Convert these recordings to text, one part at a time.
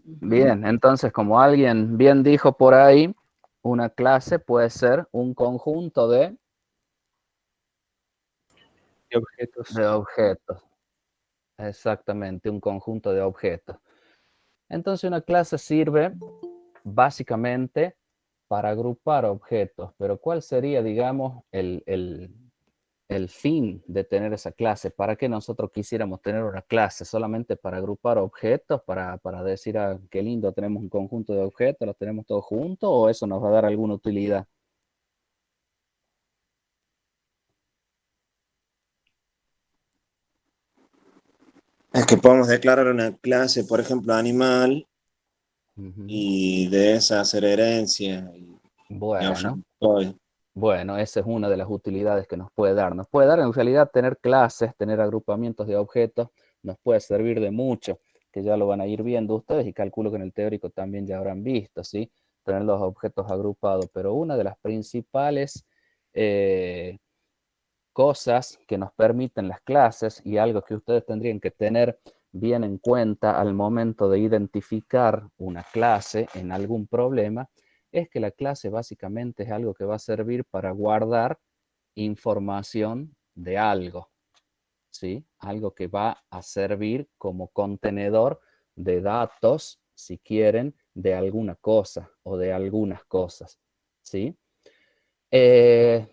Ujú. Bien, entonces, como alguien bien dijo por ahí, una clase puede ser un conjunto Y objetos. de objetos. Exactamente, un conjunto de objetos. Entonces, una clase sirve básicamente para agrupar objetos, pero ¿cuál sería, digamos, el fin de tener esa clase? ¿Para qué nosotros quisiéramos tener una clase? ¿Solamente para agrupar objetos, para decir, ah, qué lindo, tenemos un conjunto de objetos, los tenemos todos juntos, o eso nos va a dar alguna utilidad? Es que podemos declarar una clase, por ejemplo, animal, Ujú. y de esa hacer herencia y ahorrar Bueno, código. bueno, esa es una de las utilidades que nos puede dar. Nos puede dar en realidad tener clases, tener agrupamientos de objetos, nos puede servir de mucho, que ya lo van a ir viendo ustedes y calculo que en el teórico también ya habrán visto, ¿sí? Tener los objetos agrupados, pero una de las principales eh, cosas que nos permiten las clases y algo que ustedes tendrían que tener bien en cuenta al momento de identificar una clase en algún problema, es que la clase básicamente es algo que va a servir para guardar información de algo, ¿sí? Algo que va a servir como contenedor de datos, si quieren, de alguna cosa o de algunas cosas, ¿sí?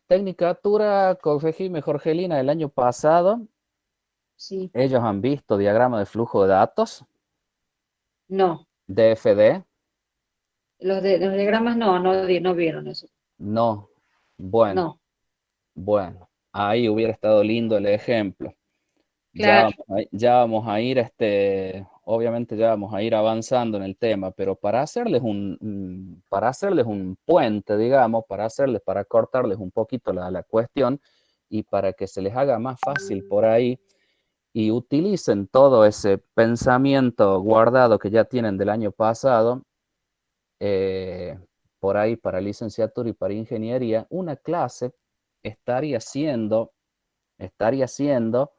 Tecnicatura, corregime, Jorgelina, el año pasado, Sí, ellos han visto diagrama de flujo de datos, no. DFD, Los diagramas no vieron eso. no, bueno, No, bueno, ahí hubiera estado lindo el ejemplo. claro. Ya vamos a ir, obviamente ya vamos a ir avanzando en el tema, pero para hacerles un puente, digamos, para cortarles un poquito la cuestión y para que se les haga más fácil por ahí y utilicen todo ese pensamiento guardado que ya tienen del año pasado, eh, por ahí para licenciatura y para ingeniería, una clase estaría siendo, estaría siendo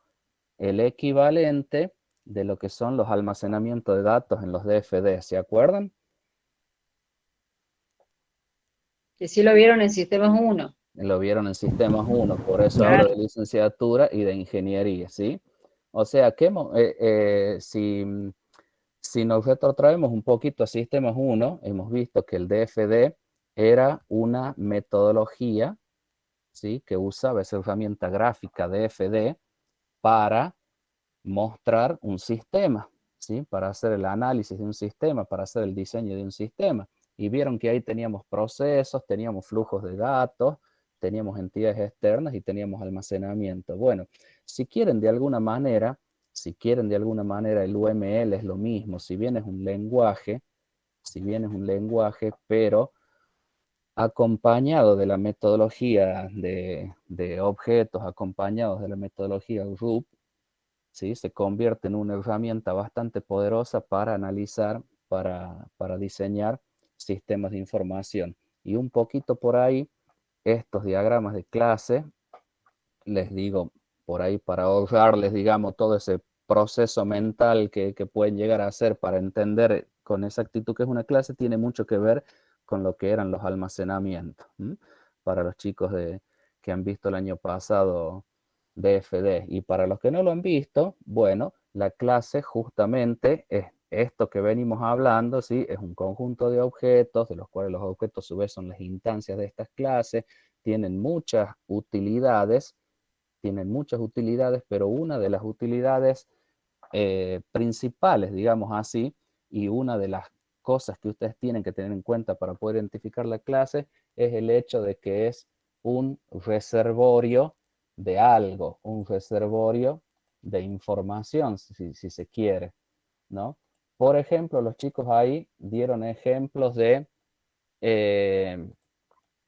el equivalente de lo que son los almacenamientos de datos en los DFD, ¿se acuerdan? Que sí lo vieron en Sistemas uno. Lo vieron en Sistemas 1, por eso hablo Claro. de licenciatura y de ingeniería, ¿sí? O sea, que si nos retrotraemos un poquito a Sistemas 1, hemos visto que el DFD era una metodología, ¿sí? Que usaba esa herramienta gráfica DFD para mostrar un sistema, ¿sí? Para hacer el análisis de un sistema, para hacer el diseño de un sistema. Y vieron que ahí teníamos procesos, teníamos flujos de datos, teníamos entidades externas y teníamos almacenamiento. Bueno, si quieren de alguna manera, si quieren de alguna manera el UML es lo mismo, si bien es un lenguaje, si bien es un lenguaje, pero acompañado de la metodología de objetos, acompañados de la metodología RUP, ¿sí? Se convierte en una herramienta bastante poderosa para analizar, para diseñar sistemas de información. Y un poquito por ahí, estos diagramas de clase, les digo, por ahí para ahorrarles, digamos, todo ese proceso mental que pueden llegar a hacer para entender con exactitud qué es una clase, tiene mucho que ver con lo que eran los almacenamientos. ¿M? Para los chicos que han visto el año pasado DFD. Y para los que no lo han visto, bueno, la clase justamente es esto que venimos hablando, ¿sí? Es un conjunto de objetos, de los cuales los objetos a su vez son las instancias de estas clases, tienen muchas utilidades, pero una de las utilidades principales, digamos así, y una de las cosas que ustedes tienen que tener en cuenta para poder identificar la clase es el hecho de que es un reservorio de algo, un reservorio de información, si se quiere, ¿no? Por ejemplo, los chicos ahí dieron ejemplos eh,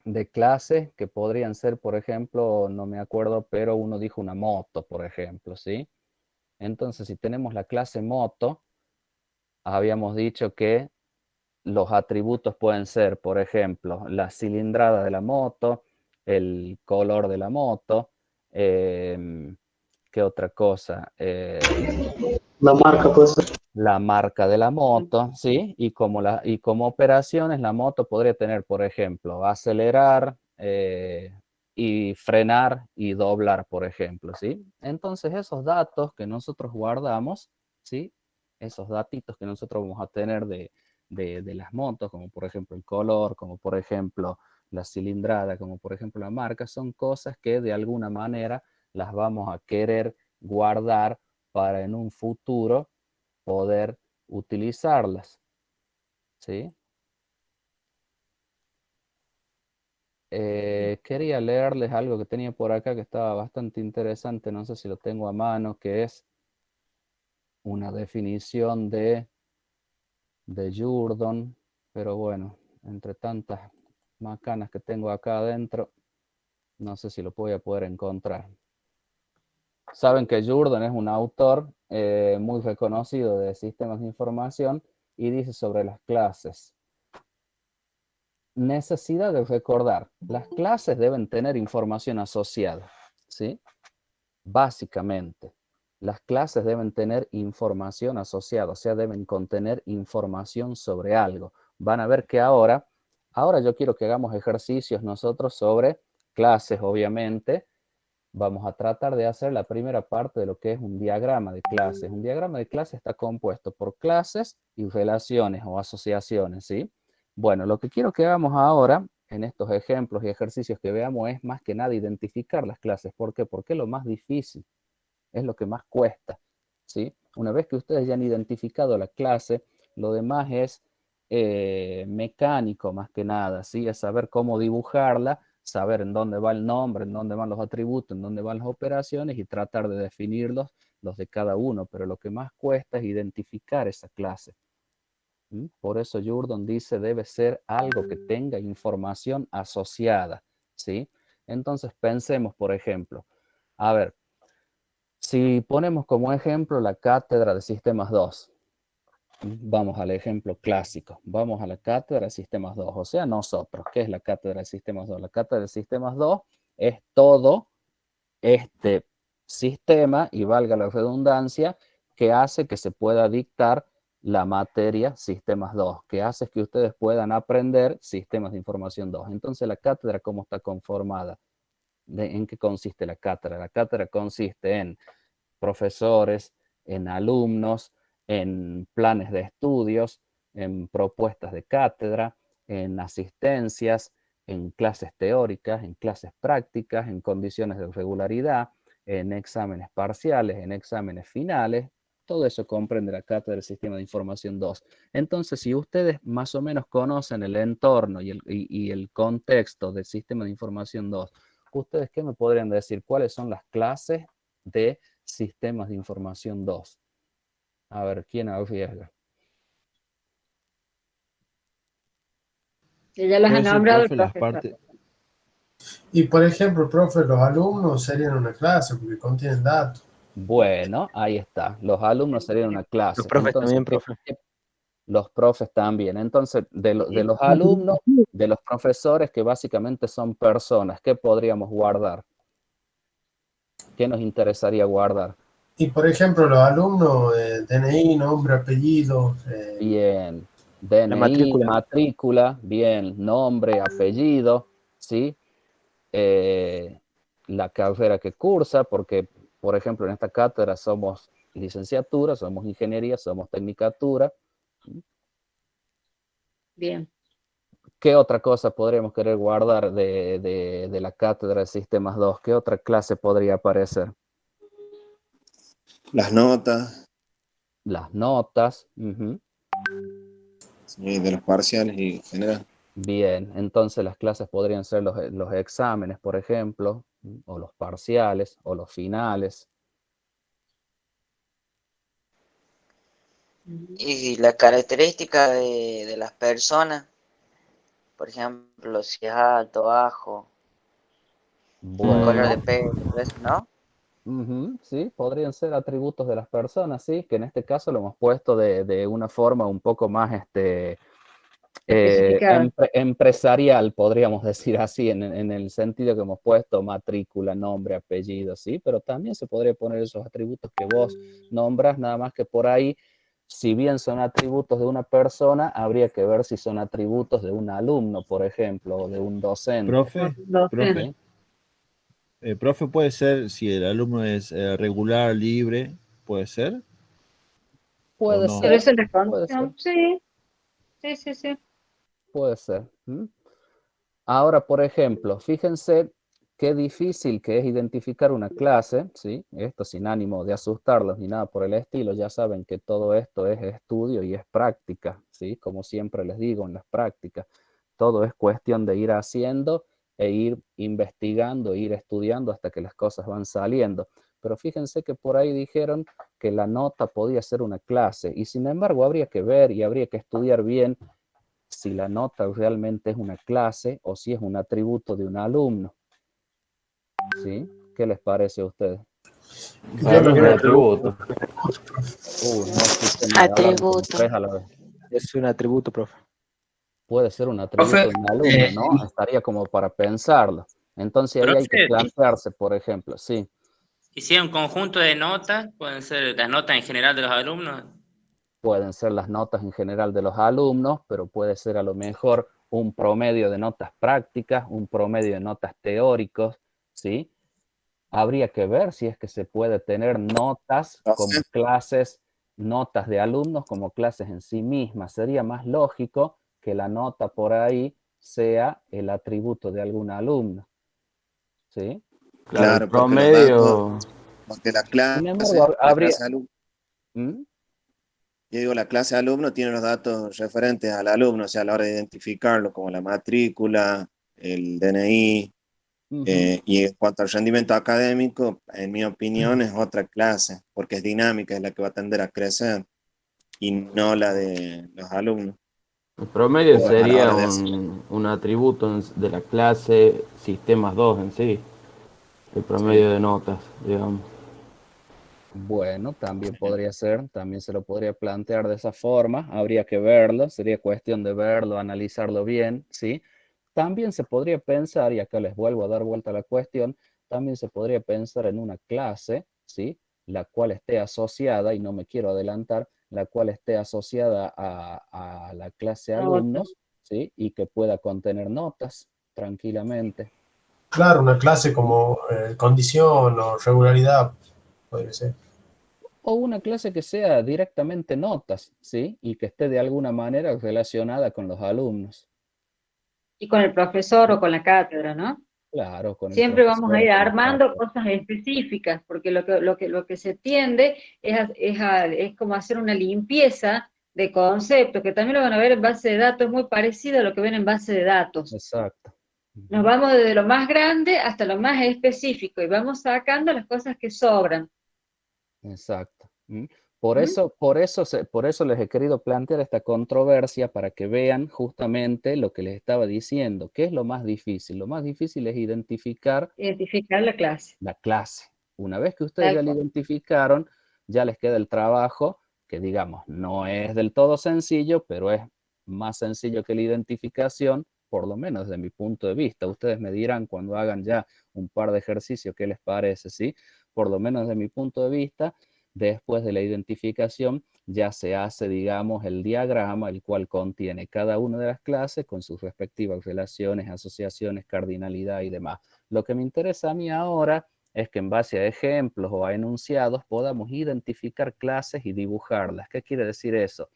de clases que podrían ser, por ejemplo, no me acuerdo, pero uno dijo una moto, por ejemplo, ¿sí? Entonces, si tenemos la clase moto, habíamos dicho que los atributos pueden ser, por ejemplo, la cilindrada de la moto, el color de la moto, ¿qué otra cosa? La marca puede ser. la marca de la moto, ¿sí? Y como operaciones, la moto podría tener, por ejemplo, acelerar y frenar y doblar, por ejemplo, ¿sí? Entonces, esos datos que nosotros guardamos, ¿sí? Esos datitos que nosotros vamos a tener de las motos, como por ejemplo el color, como por ejemplo la cilindrada, como por ejemplo la marca, son cosas que de alguna manera las vamos a querer guardar para en un futuro poder utilizarlas, ¿sí? Quería leerles algo que tenía por acá que estaba bastante interesante, no sé si lo tengo a mano, que es una definición de Jordan, pero bueno, entre tantas macanas que tengo acá adentro, no sé si lo voy a poder encontrar. Saben que Jordan es un autor muy reconocido de sistemas de información y dice sobre las clases. Necesidad de recordar, las clases deben tener información asociada, ¿sí? Básicamente, las clases deben tener información asociada, o sea, deben contener información sobre algo. Van a ver que ahora yo quiero que hagamos ejercicios nosotros sobre clases, obviamente. Vamos a tratar de hacer la primera parte de lo que es un diagrama de clases. Un diagrama de clases está compuesto por clases y relaciones o asociaciones, ¿sí? Bueno, lo que quiero que hagamos ahora, en estos ejemplos y ejercicios que veamos, es más que nada identificar las clases. ¿Por qué? Porque es lo más difícil, es lo que más cuesta, ¿sí? Una vez que ustedes ya han identificado la clase, lo demás es mecánico más que nada, ¿sí? Es saber cómo dibujarla, saber en dónde va el nombre, en dónde van los atributos, en dónde van las operaciones y tratar de definirlos, los de cada uno, pero lo que más cuesta es identificar esa clase. ¿Sí? Por eso Jordan dice debe ser algo que tenga información asociada, ¿sí? Entonces pensemos, por ejemplo, a ver, si ponemos como ejemplo la cátedra de Sistemas 2, vamos al ejemplo clásico, vamos a la cátedra de Sistemas 2, o sea, nosotros, ¿qué es la cátedra de Sistemas 2? La cátedra de Sistemas 2 es todo este sistema, y valga la redundancia, que hace que se pueda dictar la materia Sistemas 2, que hace que ustedes puedan aprender Sistemas de Información 2. Entonces, la cátedra, ¿cómo está conformada? ¿En qué consiste la cátedra? La cátedra consiste en profesores, en alumnos, en planes de estudios, en propuestas de cátedra, en asistencias, en clases teóricas, en clases prácticas, en condiciones de regularidad, en exámenes parciales, en exámenes finales. Todo eso comprende la cátedra del Sistema de Información 2. Entonces, si ustedes más o menos conocen el entorno y el contexto del Sistema de Información 2, ¿ustedes qué me podrían decir? ¿Cuáles son las clases de Sistemas de Información 2? A ver, ¿quién arriesga? Ella las ha Puede ser, nombrado el profe, las profesor. partes. Y por ejemplo, profe, los alumnos serían una clase porque contienen datos. Bueno, ahí está. Los alumnos serían una Los clase. profes Entonces, también, profe. los profes también. Entonces, de los alumnos, de los profesores, que básicamente son personas, ¿qué podríamos guardar? ¿Qué nos interesaría guardar? Y por ejemplo, los alumnos, DNI, nombre, apellido, Bien, La DNI, matrícula. matrícula, bien, nombre, apellido, ¿sí? Eh, la carrera que cursa, porque, por ejemplo, en esta cátedra somos licenciatura, somos ingeniería, somos tecnicatura. Bien. ¿Qué otra cosa podríamos querer guardar de la cátedra de Sistemas 2? ¿Qué otra clase podría aparecer? Las notas, Las notas. sí, de los parciales y en general. Bien, entonces las clases podrían ser los exámenes, por ejemplo, o los parciales, o los finales. Y la característica de las personas, por ejemplo, si es alto, bajo, color de Bueno, pelo, todo eso, ¿no? sí, podrían ser atributos de las personas, sí, que en este caso lo hemos puesto de una forma un poco más Especificada. empresarial, podríamos decir así, en el sentido que hemos puesto matrícula, nombre, apellido, sí, pero también se podría poner esos atributos que vos nombras, nada más que por ahí si bien son atributos de una persona, habría que ver si son atributos de un alumno, por ejemplo, o de un docente. Profe, Docente. profe puede ser, si el alumno es regular, libre, puede ser, o Puede no. Pero ser, eso es la puede ser, condición. Sí, sí, sí, sí. puede ser. Ahora, por ejemplo, fíjense qué difícil que es identificar una clase, ¿sí? Esto sin ánimo de asustarlos ni nada por el estilo, ya saben que todo esto es estudio y es práctica, ¿sí? Como siempre les digo en las prácticas, todo es cuestión de ir haciendo e ir investigando, ir estudiando hasta que las cosas van saliendo. Pero fíjense que por ahí dijeron que la nota podía ser una clase y sin embargo habría que ver y habría que estudiar bien si la nota realmente es una clase o si es un atributo de un alumno. ¿Sí? ¿Qué les parece a ustedes? Yo lo Es un veo atributo. No escuché nada, hablan como Atributo. tres a la vez. Es un atributo, profe. Puede ser un atributo Profe, de un alumno, ¿no? Estaría como para pensarlo. Entonces ahí hay que profe, plantearse, por ejemplo, sí, y si es un conjunto de notas, pueden ser las notas en general de los alumnos. pueden ser las notas en general de los alumnos, pero puede ser a lo mejor un promedio de notas prácticas, un promedio de notas teóricos, ¿sí? Habría que ver si es que se puede tener notas como Docente. clases, notas de alumnos como clases en sí mismas. Sería más lógico que la nota por ahí sea el atributo de algún alumno, ¿sí? Claro, el Claro, porque los datos, promedio. porque Sin embargo, la habría... clase de alumno, ¿Mm? yo digo, la clase de alumno tiene los datos referentes al alumno, o sea, a la hora de identificarlo, como la matrícula, el DNI, Ujú. y en cuanto al rendimiento académico, en mi opinión, es otra clase, porque es dinámica, es la que va a tender a crecer, y no la de los alumnos. El promedio O a la sería hora de hacer. un atributo de la clase Sistemas 2 en sí. El Sí, promedio de notas, digamos. Bueno, también podría ser, también se lo podría plantear de esa forma, habría que verlo, sería cuestión de verlo, analizarlo bien, ¿sí? También se podría pensar, y acá les vuelvo a dar vuelta a la cuestión, también se podría pensar en una clase, ¿sí? La cual esté asociada, y no me quiero adelantar, la cual esté asociada a la clase Nota. alumnos, ¿sí? Y que pueda contener notas tranquilamente. claro, una clase ¿Sí? como condición o regularidad, podría ser. O una clase que sea directamente notas, ¿sí? Y que esté de alguna manera relacionada con los alumnos. Y con el profesor ¿Sí? o con la cátedra, ¿no? Claro, con el Siempre vamos a profesor o ir con la armando cátedra. cosas específicas, porque lo que se tiende es como hacer una limpieza de conceptos, que también lo van a ver en base de datos, muy parecido a lo que ven en base de datos. Exacto. Nos Ujú. vamos desde lo más grande hasta lo más específico y vamos sacando las cosas que sobran. Exacto. Por ¿Mm? eso, por eso les he querido plantear esta controversia para que vean justamente lo que les estaba diciendo. ¿Qué es lo más difícil? Lo más difícil es identificar Identificar la clase, la clase. Una vez que ustedes tal ya la cual. identificaron, ya les queda el trabajo, que digamos, no es del todo sencillo, pero es más sencillo que la identificación, por lo menos desde mi punto de vista. Ustedes me dirán cuando hagan ya un par de ejercicios qué les parece, ¿sí? Por lo menos desde mi punto de vista, después de la identificación ya se hace, digamos, el diagrama, el cual contiene cada una de las clases con sus respectivas relaciones, asociaciones, cardinalidad y demás. Lo que me interesa a mí ahora es que en base a ejemplos o a enunciados podamos identificar clases y dibujarlas. ¿Qué quiere decir eso?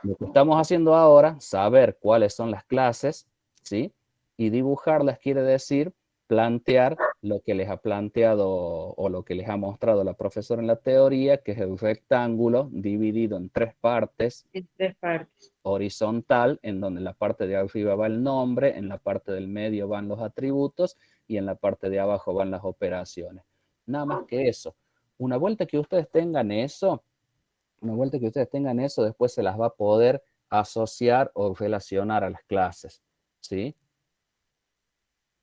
Lo que estamos haciendo ahora, saber cuáles son las clases, ¿sí? Y dibujarlas quiere decir plantear lo que les ha planteado o lo que les ha mostrado la profesora en la teoría, que es el rectángulo dividido en tres partes, En tres partes. horizontal, en donde en la parte de arriba va el nombre, en la parte del medio van los atributos y en la parte de abajo van las operaciones. Nada más que eso. Una vuelta que ustedes tengan eso, una vuelta que ustedes tengan eso, después se las va a poder asociar o relacionar a las clases, ¿sí?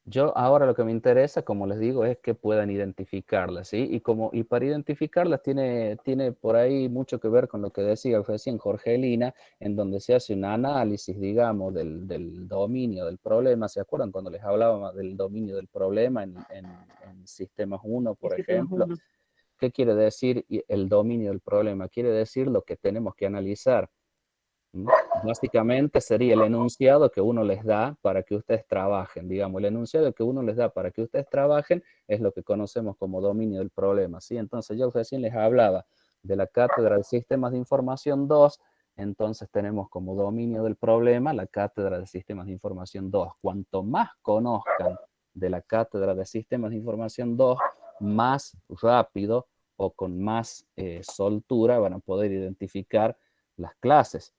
Yo ahora lo que me interesa, como les digo, es que puedan identificarlas, ¿sí? Y para identificarlas tiene por ahí mucho que ver con lo que decía recién Jorgelina, en donde se hace un análisis, digamos, del dominio del problema. ¿Se acuerdan cuando les hablaba del dominio del problema en sistemas 1, por Ese tema es ejemplo? uno. ¿qué quiere decir el dominio del problema? Quiere decir lo que tenemos que analizar. Básicamente sería el enunciado que uno les da para que ustedes trabajen. Digamos, el enunciado que uno les da para que ustedes trabajen es lo que conocemos como dominio del problema, ¿sí? Entonces yo recién les hablaba de la cátedra de sistemas de información 2, entonces tenemos como dominio del problema la cátedra de sistemas de información 2. Cuanto más conozcan de la cátedra de sistemas de información 2, más rápido o con más soltura van a poder identificar las clases,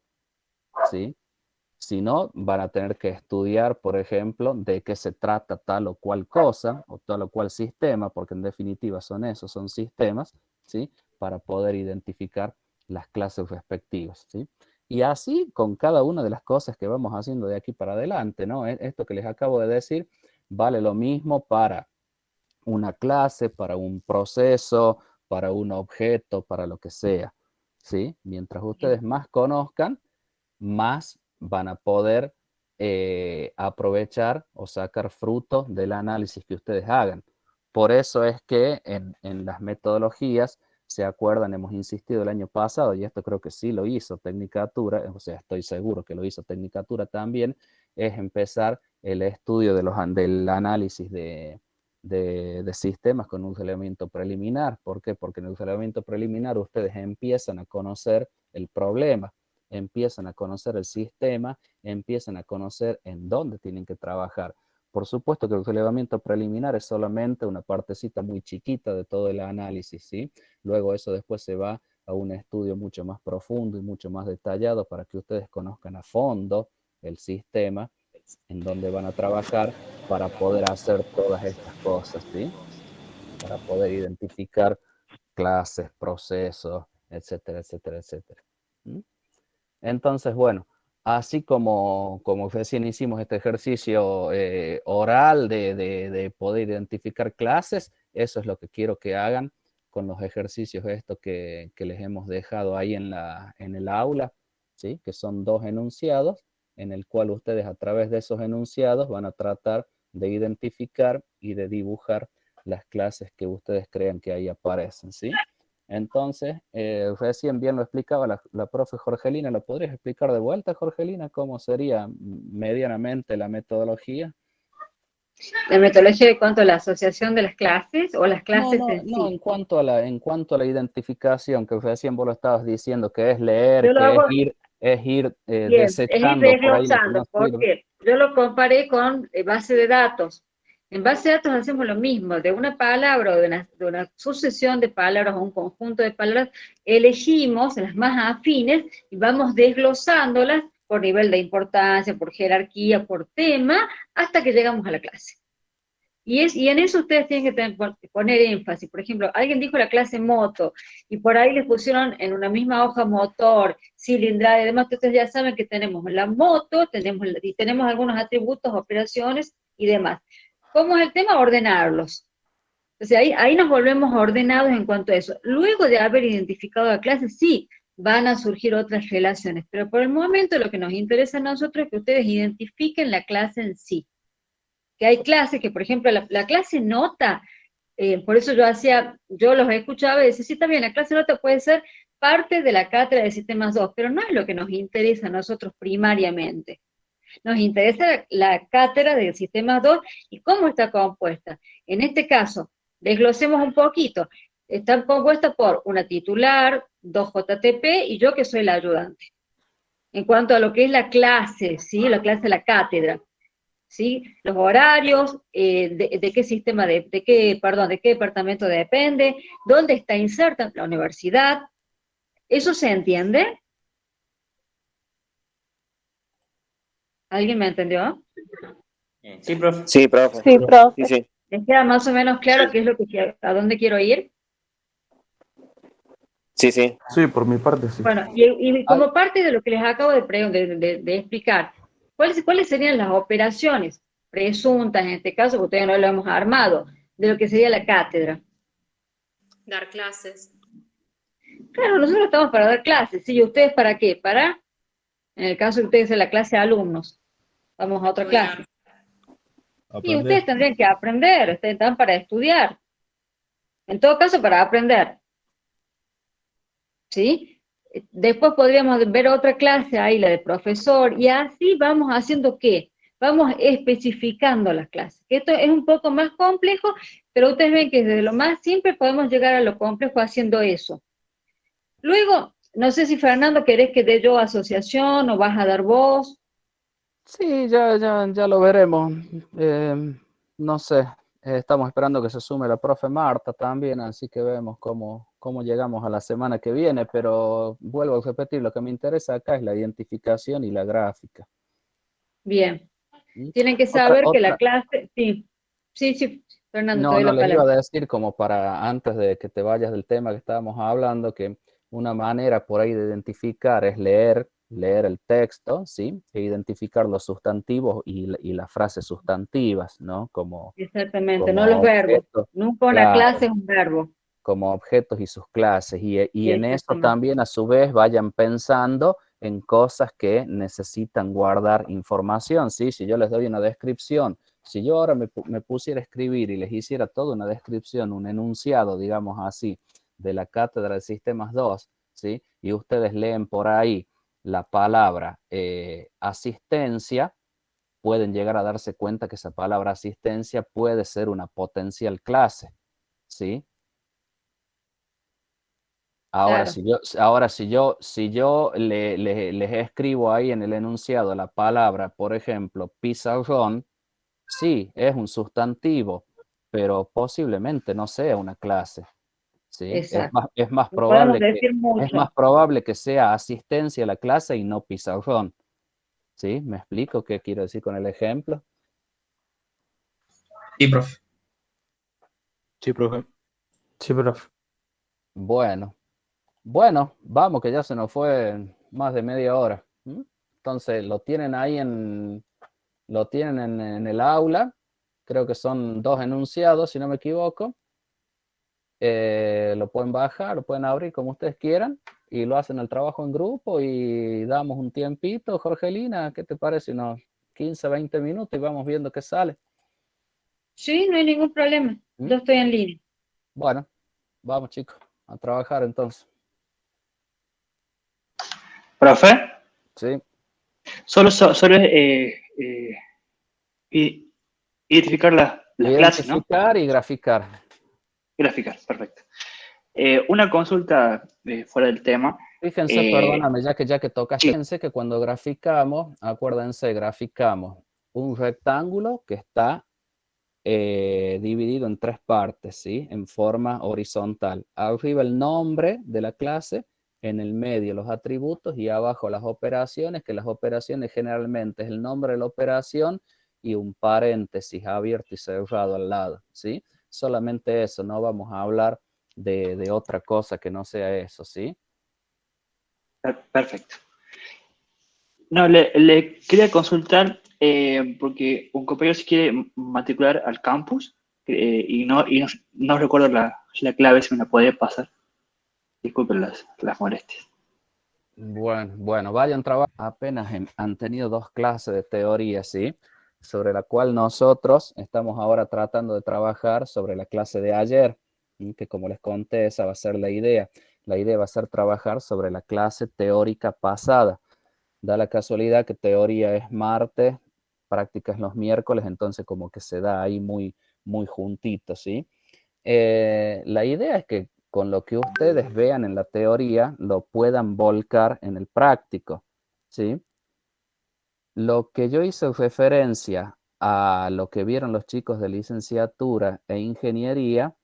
¿sí? Si no, van a tener que estudiar, por ejemplo, de qué se trata tal o cual cosa o tal o cual sistema, porque en definitiva son esos, son sistemas, ¿sí? Para poder identificar las clases respectivas, ¿sí? Y así con cada una de las cosas que vamos haciendo de aquí para adelante, ¿no? Esto que les acabo de decir vale lo mismo para una clase, para un proceso, para un objeto, para lo que sea, ¿sí? Mientras ustedes más conozcan, más van a poder aprovechar o sacar fruto del análisis que ustedes hagan. Por eso es que en las metodologías, se acuerdan, hemos insistido el año pasado, y esto creo que sí lo hizo Tecnicatura, o sea, estoy seguro que lo hizo Tecnicatura también, es empezar el estudio del análisis de sistemas con un relevamiento preliminar. ¿Por qué? Porque en el relevamiento preliminar ustedes empiezan a conocer el problema, empiezan a conocer el sistema, empiezan a conocer en dónde tienen que trabajar. Por supuesto que el relevamiento preliminar es solamente una partecita muy chiquita de todo el análisis, ¿sí? Luego eso después se va a un estudio mucho más profundo y mucho más detallado para que ustedes conozcan a fondo el sistema en donde van a trabajar para poder hacer todas estas cosas, ¿sí? Para poder identificar clases, procesos, etcétera, etcétera, etcétera. ¿Mm? Entonces, bueno, así como recién hicimos este ejercicio oral de poder identificar clases, eso es lo que quiero que hagan con los ejercicios estos que les hemos dejado ahí en el aula, ¿sí? Que son 2 enunciados, en el cual ustedes a través de esos enunciados van a tratar de identificar y de dibujar las clases que ustedes crean que ahí aparecen, ¿sí? Entonces, recién bien lo explicaba la profe Jorgelina. ¿Lo podrías explicar de vuelta, Jorgelina, cómo sería medianamente la metodología? La metodología de cuanto a la asociación de las clases o las No, clases no, en no, sí. en cuanto a la identificación, que recién vos lo estabas diciendo, que es leer, Yo lo que hago es ir bien, es ir desechando por ahí lo que no desglosando, sirve. porque yo lo comparé con base de datos. En base de datos hacemos lo mismo, de una palabra o de una sucesión de palabras o un conjunto de palabras, elegimos las más afines y vamos desglosándolas por nivel de importancia, por jerarquía, por tema, hasta que llegamos a la clase. Y en eso ustedes tienen que poner énfasis. Por ejemplo, alguien dijo la clase moto, y por ahí les pusieron en una misma hoja motor, cilindrada y demás. Ustedes ya saben que tenemos la moto, y tenemos algunos atributos, operaciones y demás. ¿Cómo es el tema? Ordenarlos. Entonces ahí nos volvemos ordenados en cuanto a eso. Luego de haber identificado la clase, sí, van a surgir otras relaciones, pero por el momento lo que nos interesa a nosotros es que ustedes identifiquen la clase en sí. Que hay clases que, por ejemplo, la clase nota, por eso yo los escuchaba y decía, sí, también la clase nota puede ser parte de la cátedra de sistemas 2, pero no es lo que nos interesa a nosotros primariamente. Nos interesa la cátedra de sistemas 2 y cómo está compuesta. En este caso, desglosemos un poquito. Está compuesta por una titular, 2 JTP y yo que soy la ayudante. En cuanto a lo que es la clase, ¿sí? La clase de la cátedra. ¿Sí? Los horarios, de qué sistema, de qué departamento depende, dónde está inserta la universidad. ¿Eso se entiende? ¿Alguien me entendió? Sí, profe. Sí, profe. Sí, profe. Sí, sí. ¿Les queda más o menos claro qué es lo que a dónde quiero ir? Sí, sí. Sí, por mi parte sí. Bueno, y como parte de lo que les acabo de explicar, ¿cuáles serían las operaciones presuntas, en este caso, porque todavía no lo hemos armado, de lo que sería la cátedra? Dar clases. Claro, nosotros estamos para dar clases, ¿sí? ¿Y ustedes para qué? En el caso de ustedes en la clase de alumnos, vamos a otra clase. Y Aprender. ustedes tendrían que aprender, ustedes están para estudiar. En todo caso, para aprender. ¿Sí? Después podríamos ver otra clase ahí, la de profesor, y así vamos haciendo ¿qué? Vamos especificando las clases. Esto es un poco más complejo, pero ustedes ven que desde lo más simple podemos llegar a lo complejo haciendo eso. Luego, no sé si Fernando querés que dé yo asociación o vas a dar vos. Sí, ya lo veremos. No sé, estamos esperando que se sume la profe Marta también, así que vemos cómo llegamos a la semana que viene, pero vuelvo a repetir, lo que me interesa acá es la identificación y la gráfica. Bien. ¿Mm? Tienen que saber que la clase, sí, Fernando, te doy No, la les iba palabra. a decir como para, antes de que te vayas del tema que estábamos hablando, que una manera por ahí de identificar es leer el texto, ¿sí? E identificar los sustantivos y las frases sustantivas, ¿no? Exactamente, no los Como verbos. objetos, Nunca una claro, clase es un verbo. como objetos y sus clases. Y en eso Exactamente. también a su vez vayan pensando en cosas que necesitan guardar información, ¿sí? Si yo les doy una descripción, si yo ahora me pusiera a escribir y les hiciera toda una descripción, un enunciado, digamos así, de la cátedra de sistemas 2, ¿sí? Y ustedes leen por ahí la palabra asistencia, pueden llegar a darse cuenta que esa palabra asistencia puede ser una potencial clase, ¿sí? Ahora, Claro. si yo les escribo ahí en el enunciado la palabra, por ejemplo, pizarrón, sí, es un sustantivo, pero posiblemente no sea una clase, ¿sí? Exacto. Es más No podemos probable decir es mucho. más probable que sea asistencia a la clase y no pizarrón, ¿sí? ¿Me explico qué quiero decir con el ejemplo? Sí, profe. Sí, profe. Sí, profe. Bueno, vamos, que ya se nos fue más de media hora. Entonces, lo tienen en el aula, creo que son 2 enunciados, si no me equivoco. Lo pueden bajar, lo pueden abrir como ustedes quieran y lo hacen el trabajo en grupo y damos un tiempito. Jorgelina, ¿qué te parece? Unos 15, 20 minutos y vamos viendo qué sale. Sí, no hay ningún problema. Yo estoy en línea. Bueno, vamos chicos, a trabajar entonces. Profe, Sí. solo identificar las clases, ¿no? Identificar y graficar. Graficar, perfecto. Una consulta fuera del tema. Fíjense, perdóname, ya que tocaste, Sí. fíjense que cuando graficamos, acuérdense, graficamos un rectángulo que está dividido en 3 partes, ¿sí? En forma horizontal. Arriba el nombre de la clase, en el medio los atributos y abajo las operaciones, que las operaciones generalmente es el nombre de la operación y un paréntesis abierto y cerrado al lado, ¿sí? Solamente eso, no vamos a hablar de otra cosa que no sea eso, ¿sí? Perfecto. No, le quería consultar porque un compañero se quiere matricular al campus y no recuerdo la clave, si me la puede pasar. Disculpen las molestias. Bueno, vayan trabajando. Apenas han tenido 2 clases de teoría, ¿sí? Sobre la cual nosotros estamos ahora tratando de trabajar sobre la clase de ayer, ¿sí? Que como les conté, esa va a ser la idea. La idea va a ser trabajar sobre la clase teórica pasada. Da la casualidad que teoría es martes, práctica es los miércoles, entonces como que se da ahí muy, muy juntito, ¿sí? La idea es que con lo que ustedes vean en la teoría lo puedan volcar en el práctico, ¿sí? Lo que yo hice referencia a lo que vieron los chicos de licenciatura e ingeniería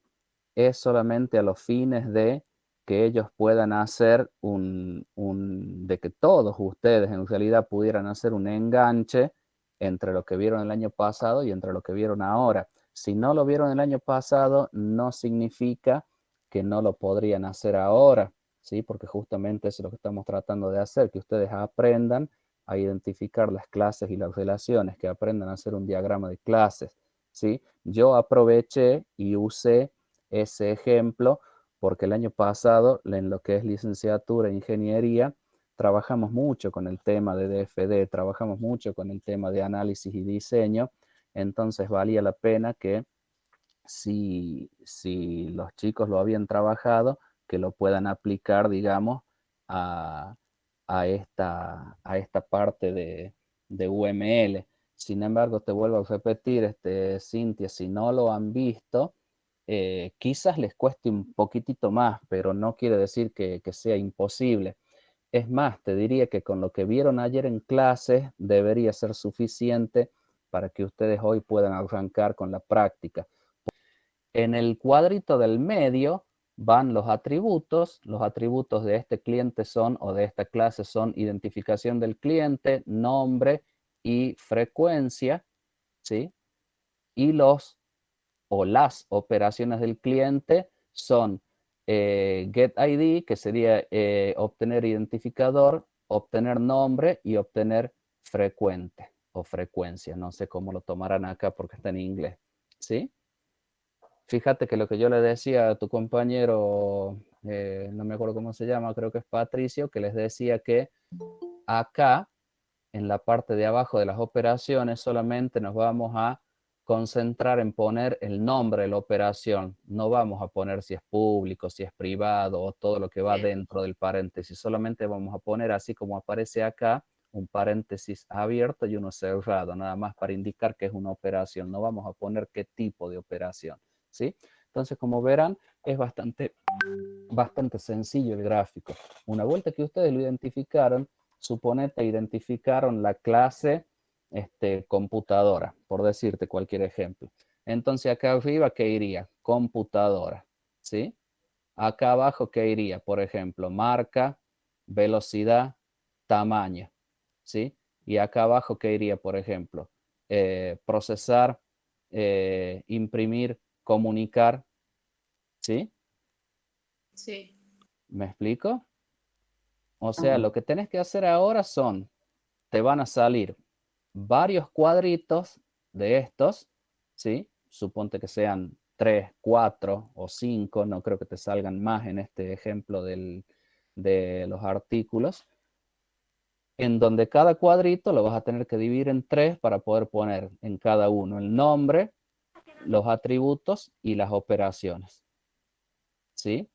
es solamente a los fines de que ellos puedan hacer de que todos ustedes en realidad pudieran hacer un enganche entre lo que vieron el año pasado y entre lo que vieron ahora. Si no lo vieron el año pasado, no significa que no lo podrían hacer ahora, ¿sí? Porque justamente eso es lo que estamos tratando de hacer, que ustedes aprendan a identificar las clases y las relaciones, que aprendan a hacer un diagrama de clases, ¿sí? Yo aproveché y usé ese ejemplo porque el año pasado, en lo que es licenciatura e ingeniería, trabajamos mucho con el tema de DFD, trabajamos mucho con el tema de análisis y diseño, entonces valía la pena que si los chicos lo habían trabajado, que lo puedan aplicar, digamos, a esta parte de UML. Sin embargo, te vuelvo a repetir, Cintia, si no lo han visto, quizás les cueste un poquitito más, pero no quiere decir que sea imposible. Es más, te diría que con lo que vieron ayer en clase debería ser suficiente para que ustedes hoy puedan arrancar con la práctica. En el cuadrito del medio van los atributos. Los atributos de este cliente son, o de esta clase son, identificación del cliente, nombre y frecuencia, ¿sí? Y las operaciones del cliente son getID, que sería obtener identificador, obtener nombre y obtener frecuente o frecuencia. No sé cómo lo tomarán acá porque está en inglés, ¿sí? Fíjate que lo que yo le decía a tu compañero, no me acuerdo cómo se llama, creo que es Patricio, que les decía que acá, en la parte de abajo de las operaciones, solamente nos vamos a concentrar en poner el nombre de la operación. No vamos a poner si es público, si es privado o todo lo que va dentro del paréntesis. Solamente vamos a poner, así como aparece acá, un paréntesis abierto y uno cerrado, nada más para indicar que es una operación. No vamos a poner qué tipo de operación, ¿sí? Entonces, como verán, es bastante sencillo el gráfico. Una vuelta que ustedes lo identificaron, suponete identificaron la clase computadora, por decirte cualquier ejemplo. Entonces acá arriba, ¿qué iría? Computadora, ¿sí? Acá abajo, ¿qué iría? Por ejemplo, marca, velocidad, tamaño, ¿sí? Y acá abajo, ¿qué iría? Por ejemplo, procesar, imprimir, comunicar, ¿sí? Sí. ¿Me explico? O sea, lo que tenés que hacer ahora te van a salir varios cuadritos de estos, ¿sí? Suponte que sean 3, 4 o 5, no creo que te salgan más en este ejemplo de los artículos, en donde cada cuadrito lo vas a tener que dividir en 3 para poder poner en cada uno el nombre, los atributos y las operaciones, ¿sí?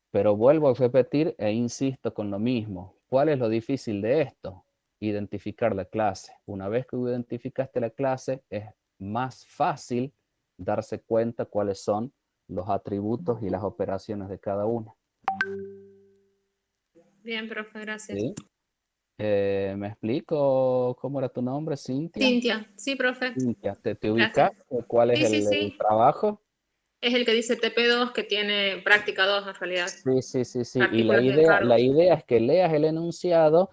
Pero vuelvo a repetir e insisto con lo mismo. ¿Cuál es lo difícil de esto? Identificar la clase. Una vez que identificaste la clase, es más fácil darse cuenta cuáles son los atributos y las operaciones de cada una. Bien, profe, gracias. ¿Sí? ¿Me explico cómo era tu nombre, Cintia? Cintia, sí, profe. Cintia, ¿te ubicas? Gracias. ¿Cuál es Sí, el sí. trabajo? Es el que dice TP2, que tiene práctica 2 en realidad. Sí. Y Artículos y encargos. la idea es que leas el enunciado,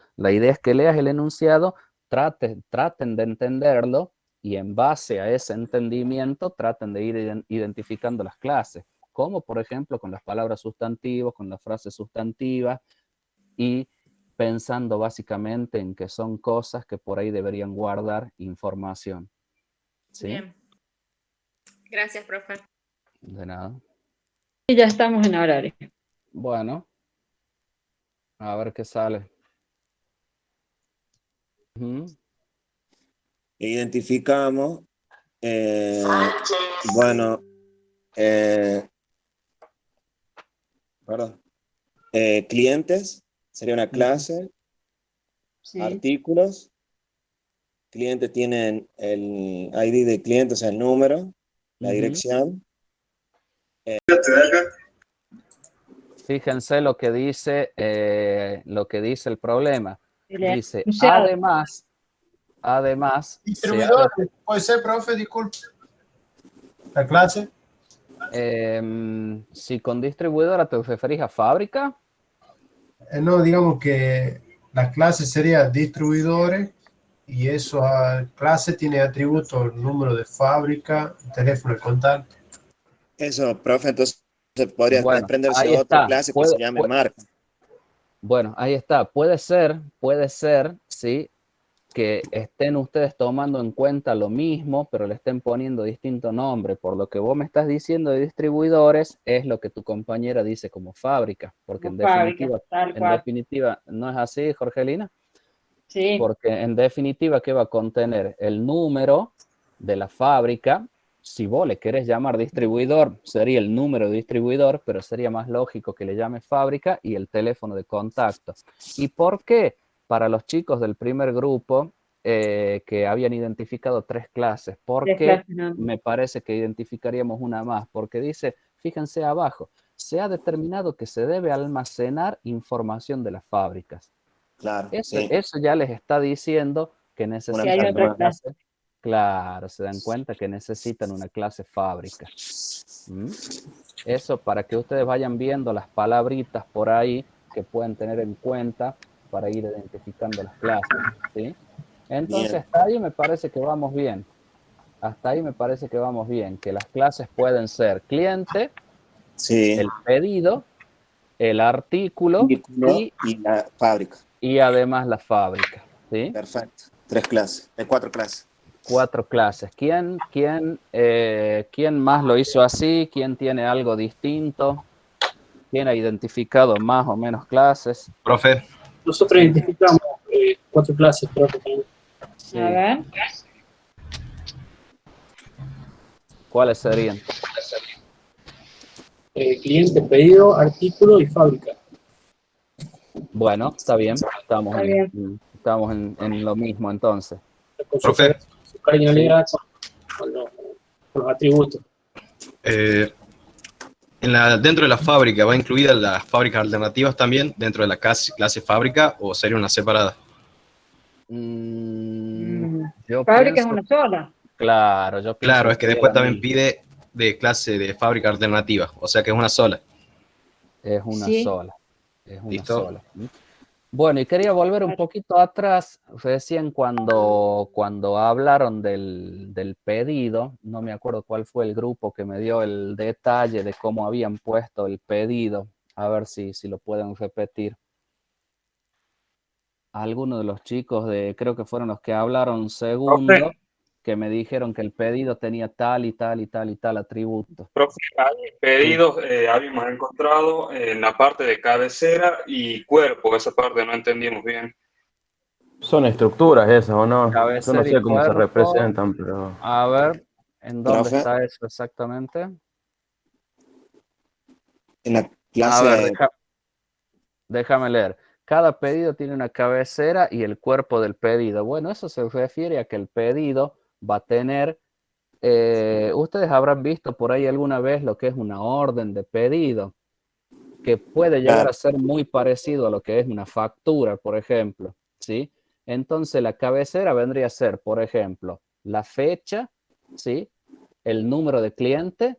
traten de entenderlo y en base a ese entendimiento traten de ir identificando las clases, como por ejemplo con las palabras sustantivos, con las frases sustantivas y pensando básicamente en que son cosas que por ahí deberían guardar información. ¿Sí? Bien. Gracias, profe. De nada. Y ya estamos en horario. Bueno, a ver qué sale. Identificamos, bueno, clientes, sería una clase, Sí. artículos, clientes tienen el ID de cliente, o sea, el número, la dirección. Fíjense lo que dice el problema. Dice, además, Distribuidores, puede ser, profe, disculpe. La clase. si con distribuidora te referís a fábrica. No, digamos que la clase sería distribuidores y eso clase tiene atributos, número de fábrica, teléfono de contacto. Eso, profe, entonces podría Bueno, desprenderse ahí otra está. clase que se llame marca. Bueno, ahí está. Puede ser, sí, que estén ustedes tomando en cuenta lo mismo, pero le estén poniendo distinto nombre. Por lo que vos me estás diciendo de distribuidores, es lo que tu compañera dice como fábrica, porque en definitiva, ¿no es así, Jorgelina? Sí. Porque en definitiva, ¿qué va a contener? El número de la fábrica si vos le querés llamar distribuidor, sería el número de distribuidor, pero sería más lógico que le llames fábrica y el teléfono de contacto. ¿Y por qué? Para los chicos del primer grupo que habían identificado 3 clases, ¿por Tres qué clases, ¿no? me parece que identificaríamos una más? Porque dice, fíjense abajo, se ha determinado que se debe almacenar información de las fábricas. Claro, Eso, sí. eso ya les está diciendo que Una Sí, hay necesitan otra una clase. clase. Claro, se dan cuenta que necesitan una clase fábrica. Eso para que ustedes vayan viendo las palabritas por ahí que pueden tener en cuenta para ir identificando las clases, ¿sí? Entonces, Bien. hasta ahí me parece que vamos bien. Hasta ahí me parece que vamos bien, que las clases pueden ser cliente, Sí. el pedido, el artículo Y la fábrica. y además la fábrica, ¿sí? Perfecto. 3 clases, 4 clases. 4 clases. ¿Quién más lo hizo así? ¿Quién tiene algo distinto? ¿Quién ha identificado más o menos clases? Profe. Nosotros identificamos 4 clases, profe. Sí. A ver. ¿Cuáles serían? Cliente, pedido, artículo y fábrica. Bueno, está bien. Estamos, Está bien. estamos en lo mismo entonces. Profe. Su cardinalidad con los atributos. Dentro de la fábrica, ¿va incluida las fábricas alternativas también dentro de la clase fábrica o sería una separada? Yo Fábrica pienso, es una sola. claro, yo pienso Claro, es que sería después la también misma. pide de clase de fábrica alternativa, o sea que es una sola. Es una Sí. sola. Es una ¿Listo? sola. Bueno, y quería volver un poquito atrás, recién cuando hablaron del pedido, no me acuerdo cuál fue el grupo que me dio el detalle de cómo habían puesto el pedido, a ver si lo pueden repetir. Algunos de los chicos creo que fueron los que hablaron segundo, que me dijeron que el pedido tenía tal y tal y tal y tal atributo. Profe, hay pedidos, habíamos encontrado en la parte de cabecera y cuerpo, esa parte no entendimos bien. Son estructuras esas, ¿o no? Yo no Cabecera y sé cómo se cuerpo. representan, pero... A ver, ¿en dónde Profe. está eso exactamente? En la A clase. ver, déjame leer. Cada pedido tiene una cabecera y el cuerpo del pedido. Bueno, eso se refiere a que el pedido va a tener, ustedes habrán visto por ahí alguna vez lo que es una orden de pedido, que puede llegar a ser muy parecido a lo que es una factura, por ejemplo, ¿sí? Entonces la cabecera vendría a ser, por ejemplo, la fecha, ¿sí? El número de cliente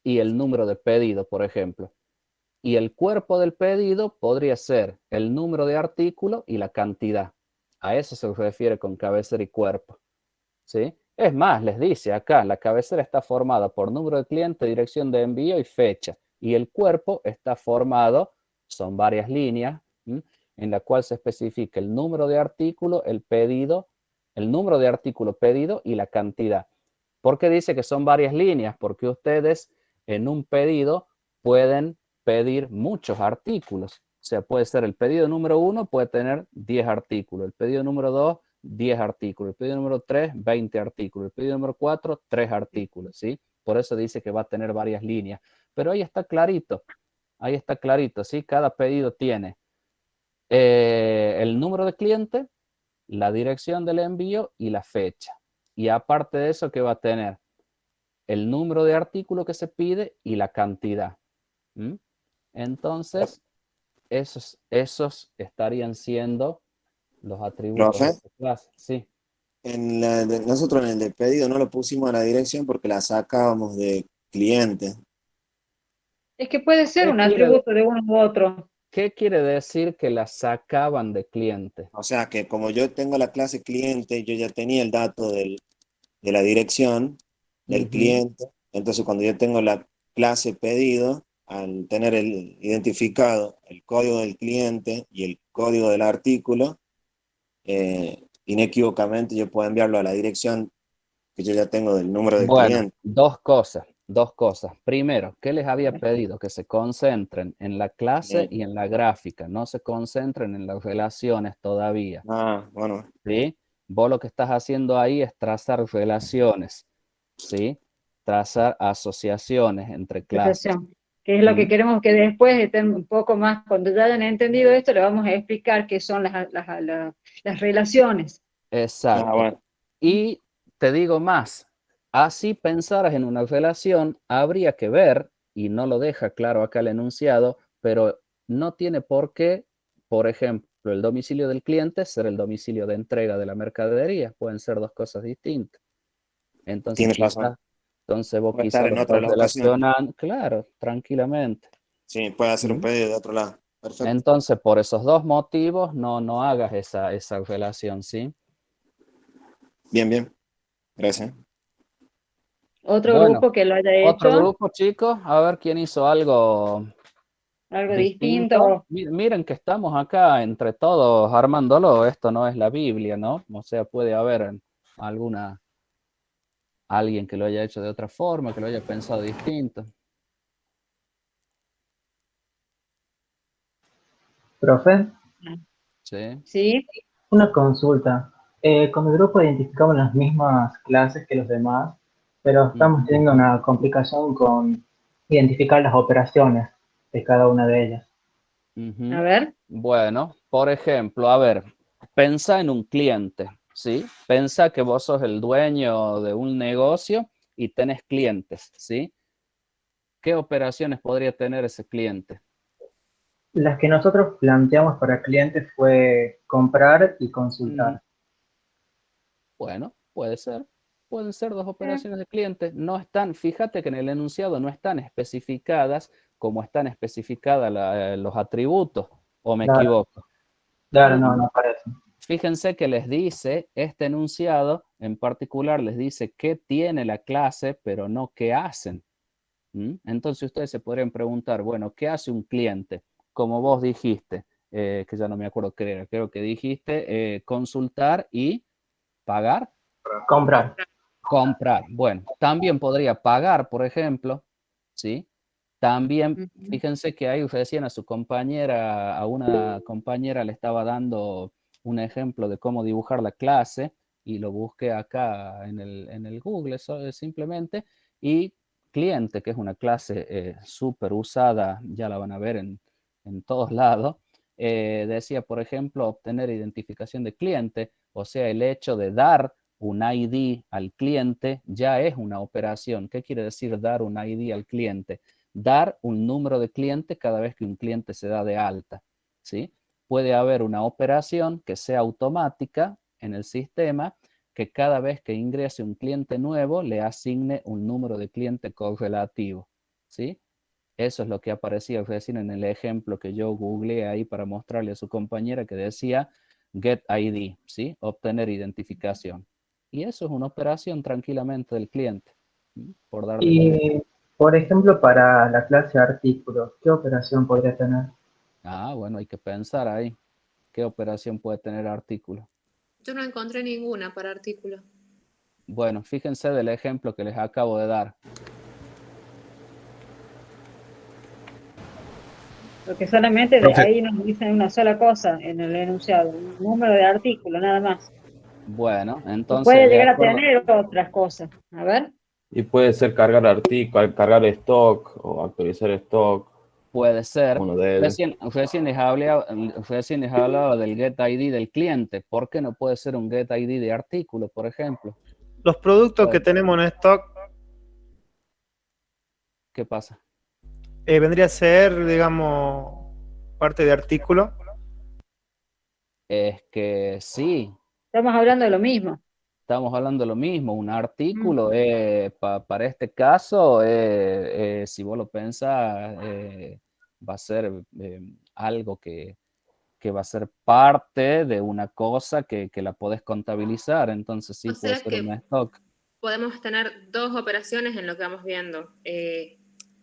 y el número de pedido, por ejemplo. Y el cuerpo del pedido podría ser el número de artículo y la cantidad. A eso se refiere con cabecera y cuerpo, ¿sí? Es más, les dice acá, la cabecera está formada por número de cliente, dirección de envío y fecha. Y el cuerpo está formado, son varias líneas, en la cual se especifica el número de artículo, el pedido, el número de artículo pedido y la cantidad. ¿Por qué dice que son varias líneas? Porque ustedes en un pedido pueden pedir muchos artículos. O sea, puede ser el pedido número 1, puede tener 10 artículos. El pedido número 2, 10 artículos. El pedido número 3, 20 artículos. El pedido número 4, 3 artículos, ¿sí? Por eso dice que va a tener varias líneas. Pero ahí está clarito, ¿sí? Cada pedido tiene el número de cliente, la dirección del envío y la fecha. Y aparte de eso, ¿qué va a tener? El número de artículo que se pide y la cantidad. Entonces, esos estarían siendo los atributos de Profe. esta clase. Sí. Nosotros en el de pedido no lo pusimos a la dirección porque la sacábamos de cliente. Es que puede ser un atributo de uno u otro. ¿Qué quiere decir que la sacaban de cliente? O sea que como yo tengo la clase cliente, yo ya tenía el dato de la dirección del cliente. Entonces cuando yo tengo la clase pedido, al tener el identificado el código del cliente y el código del artículo, inequívocamente yo puedo enviarlo a la dirección que yo ya tengo del número de cliente. Dos cosas. Primero, ¿qué les había pedido? Que se concentren en la clase y en la gráfica, no se concentren en las relaciones todavía. Bueno. ¿Sí? Vos lo que estás haciendo ahí es trazar relaciones, ¿sí? trazar asociaciones entre clases. Asociación, que es lo que queremos que después estén un poco más, cuando ya hayan entendido esto, le vamos a explicar qué son las relaciones. Exacto. Ah, bueno. Y te digo más, así pensaras en una relación, habría que ver, y no lo deja claro acá el enunciado, pero no tiene por qué, por ejemplo, el domicilio del cliente ser el domicilio de entrega de la mercadería. Pueden ser dos cosas distintas. Entonces, Tienes razón. entonces vos Puede quizás estar en lo otra estás locación. relacionando, claro, tranquilamente. Sí, puede hacer un pedido de otro lado. Perfecto. Entonces, por esos dos motivos, no hagas esa relación, ¿sí? Bien, bien. Gracias. Otro Bueno, grupo que lo haya otro hecho, grupo, chicos, a ver quién hizo algo algo distinto. distinto. Miren que estamos acá entre todos armándolo, esto no es la Biblia, ¿no? O sea, puede haber alguien que lo haya hecho de otra forma, que lo haya pensado distinto. Profe, Sí. Sí. una consulta. Con el grupo identificamos las mismas clases que los demás, pero estamos teniendo una complicación con identificar las operaciones de cada una de ellas. Ujú. A ver. Bueno, por ejemplo, a ver, pensá en un cliente, ¿sí? Pensá que vos sos el dueño de un negocio y tenés clientes, ¿sí? ¿Qué operaciones podría tener ese cliente? Las que nosotros planteamos para clientes fue comprar y consultar. Bueno, puede ser. Pueden ser dos operaciones de clientes. No están, fíjate que en el enunciado no están especificadas como están especificadas los atributos, o me Claro, equivoco. claro, no aparece. Fíjense que les dice, este enunciado en particular les dice qué tiene la clase, pero no qué hacen. Entonces ustedes se podrían preguntar, bueno, ¿qué hace un cliente? Como vos dijiste, que ya no me acuerdo qué era, creo que dijiste consultar y pagar. Comprar. Comprar. Bueno, también podría pagar, por ejemplo, ¿sí? También, fíjense que ahí recién a una compañera le estaba dando un ejemplo de cómo dibujar la clase y lo busqué acá en el Google simplemente. Y cliente, que es una clase súper usada, ya la van a ver en todos lados, decía, por ejemplo, obtener identificación de cliente, o sea, el hecho de dar un ID al cliente ya es una operación. ¿Qué quiere decir dar un ID al cliente? Dar un número de cliente cada vez que un cliente se da de alta, ¿sí? Puede haber una operación que sea automática en el sistema, que cada vez que ingrese un cliente nuevo le asigne un número de cliente correlativo, ¿sí? Eso es lo que aparecía recién en el ejemplo que yo googleé ahí para mostrarle a su compañera que decía Get ID, ¿sí? Obtener identificación. Y eso es una operación tranquilamente del cliente, por darles un ejemplo. Y, por ejemplo, para la clase artículos, ¿qué operación podría tener? Ah, bueno, hay que pensar ahí. ¿Qué operación puede tener artículo? Yo no encontré ninguna para artículo. Bueno, fíjense del ejemplo que les acabo de dar. Porque solamente Profe. ahí nos dicen una sola cosa en el enunciado, un número de artículo, nada más. Bueno, Y entonces, puede de llegar a acuerdo, tener otras cosas. A ver. Y puede ser cargar artículo, cargar stock o actualizar stock, puede ser. uno de ellos. Recién les hablaba del Get ID del cliente. ¿Por qué no puede ser un Get ID de artículo, por ejemplo? Los productos que tenemos en stock, ¿Qué pasa? vendría a ser, digamos, parte de artículo. Es que sí, Estamos hablando de lo mismo. estamos hablando de lo mismo. Un artículo para este caso, si vos lo pensás, va a ser algo que va a ser parte de una cosa que la podés contabilizar. Entonces sí O puede sea ser un que stock. podemos tener dos operaciones en lo que vamos viendo.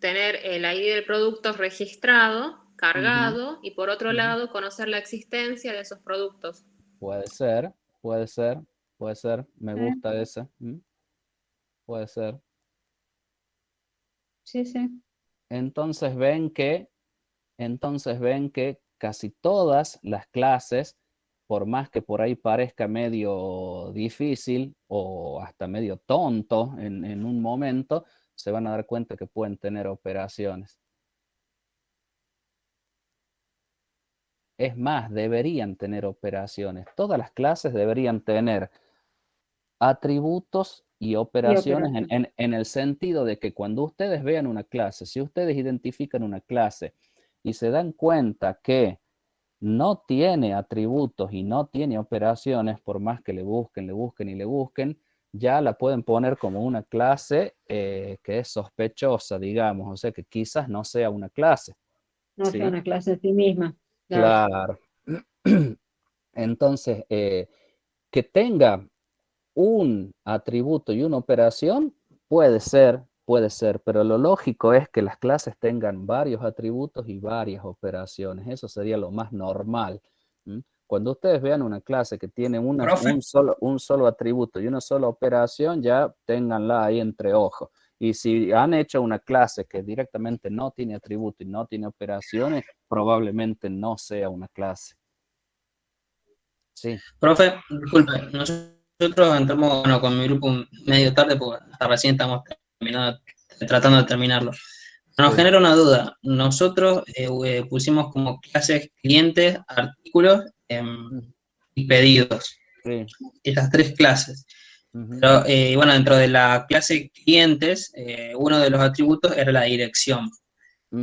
Tener el ID del producto registrado, cargado, y por otro lado conocer la existencia de esos productos. Puede ser, puede ser, puede ser. Me Sí. gusta ese. Puede ser. Sí, sí. Entonces ven que casi todas las clases por más que por ahí parezca medio difícil o hasta medio tonto en un momento, se van a dar cuenta que pueden tener operaciones. Es más, deberían tener operaciones. Todas las clases deberían tener atributos y operaciones en el sentido de que cuando ustedes vean una clase, si ustedes identifican una clase y se dan cuenta que no tiene atributos y no tiene operaciones, por más que le busquen y le busquen, ya la pueden poner como una clase que es sospechosa, digamos, o sea que quizás no sea una clase. No ¿sí? sea una clase en sí misma. Claro. Entonces, que tenga un atributo y una operación puede ser, pero lo lógico es que las clases tengan varios atributos y varias operaciones. Eso sería lo más normal. Cuando ustedes vean una clase que tiene Profe. un solo atributo y una sola operación, ya ténganla ahí entre ojos. Y si han hecho una clase que directamente no tiene atributo y no tiene operaciones, probablemente no sea una clase. Sí. Profe, disculpe, nosotros entramos bueno, con mi grupo medio tarde porque hasta recién estamos tratando de terminarlo. Nos Sí. genera una duda. Nosotros pusimos como clases clientes, artículos y pedidos. Sí. Estas 3 clases. Pero bueno, dentro de la clase clientes, uno de los atributos era la dirección.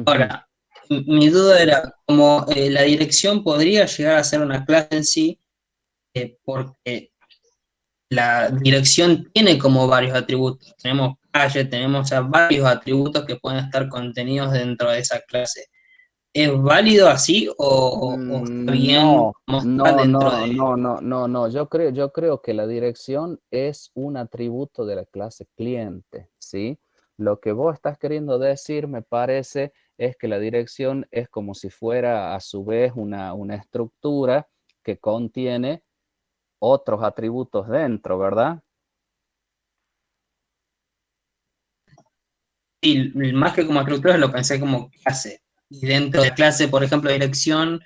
Ahora, mi duda era, como la dirección podría llegar a ser una clase en sí, porque la dirección tiene como varios atributos. Tenemos calle, tenemos varios atributos que pueden estar contenidos dentro de esa clase. ¿Es válido así o está bien como está dentro de...? No. Yo creo que la dirección es un atributo de la clase cliente, ¿sí? Lo que vos estás queriendo decir, me parece, es que la dirección es como si fuera a su vez una estructura que contiene otros atributos dentro, ¿verdad? Sí, más que como estructura lo pensé como clase. Y dentro de clase, por ejemplo, dirección,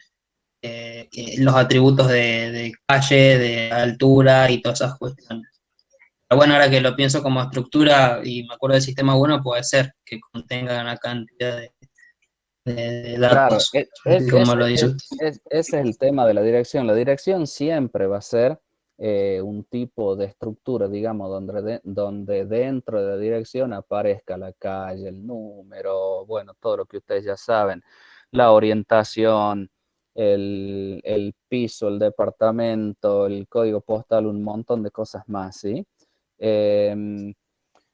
los atributos de calle, de altura y todas esas cuestiones. Pero bueno, ahora que lo pienso como estructura y me acuerdo del sistema bueno, puede ser que contenga una cantidad de Claro, datos, así como lo dice usted. ese es el tema de la dirección. La dirección siempre va a ser un tipo de estructura, digamos, donde dentro de la dirección aparezca la calle, el número, bueno, todo lo que ustedes ya saben, la orientación, el piso, el departamento, el código postal, un montón de cosas más, ¿sí?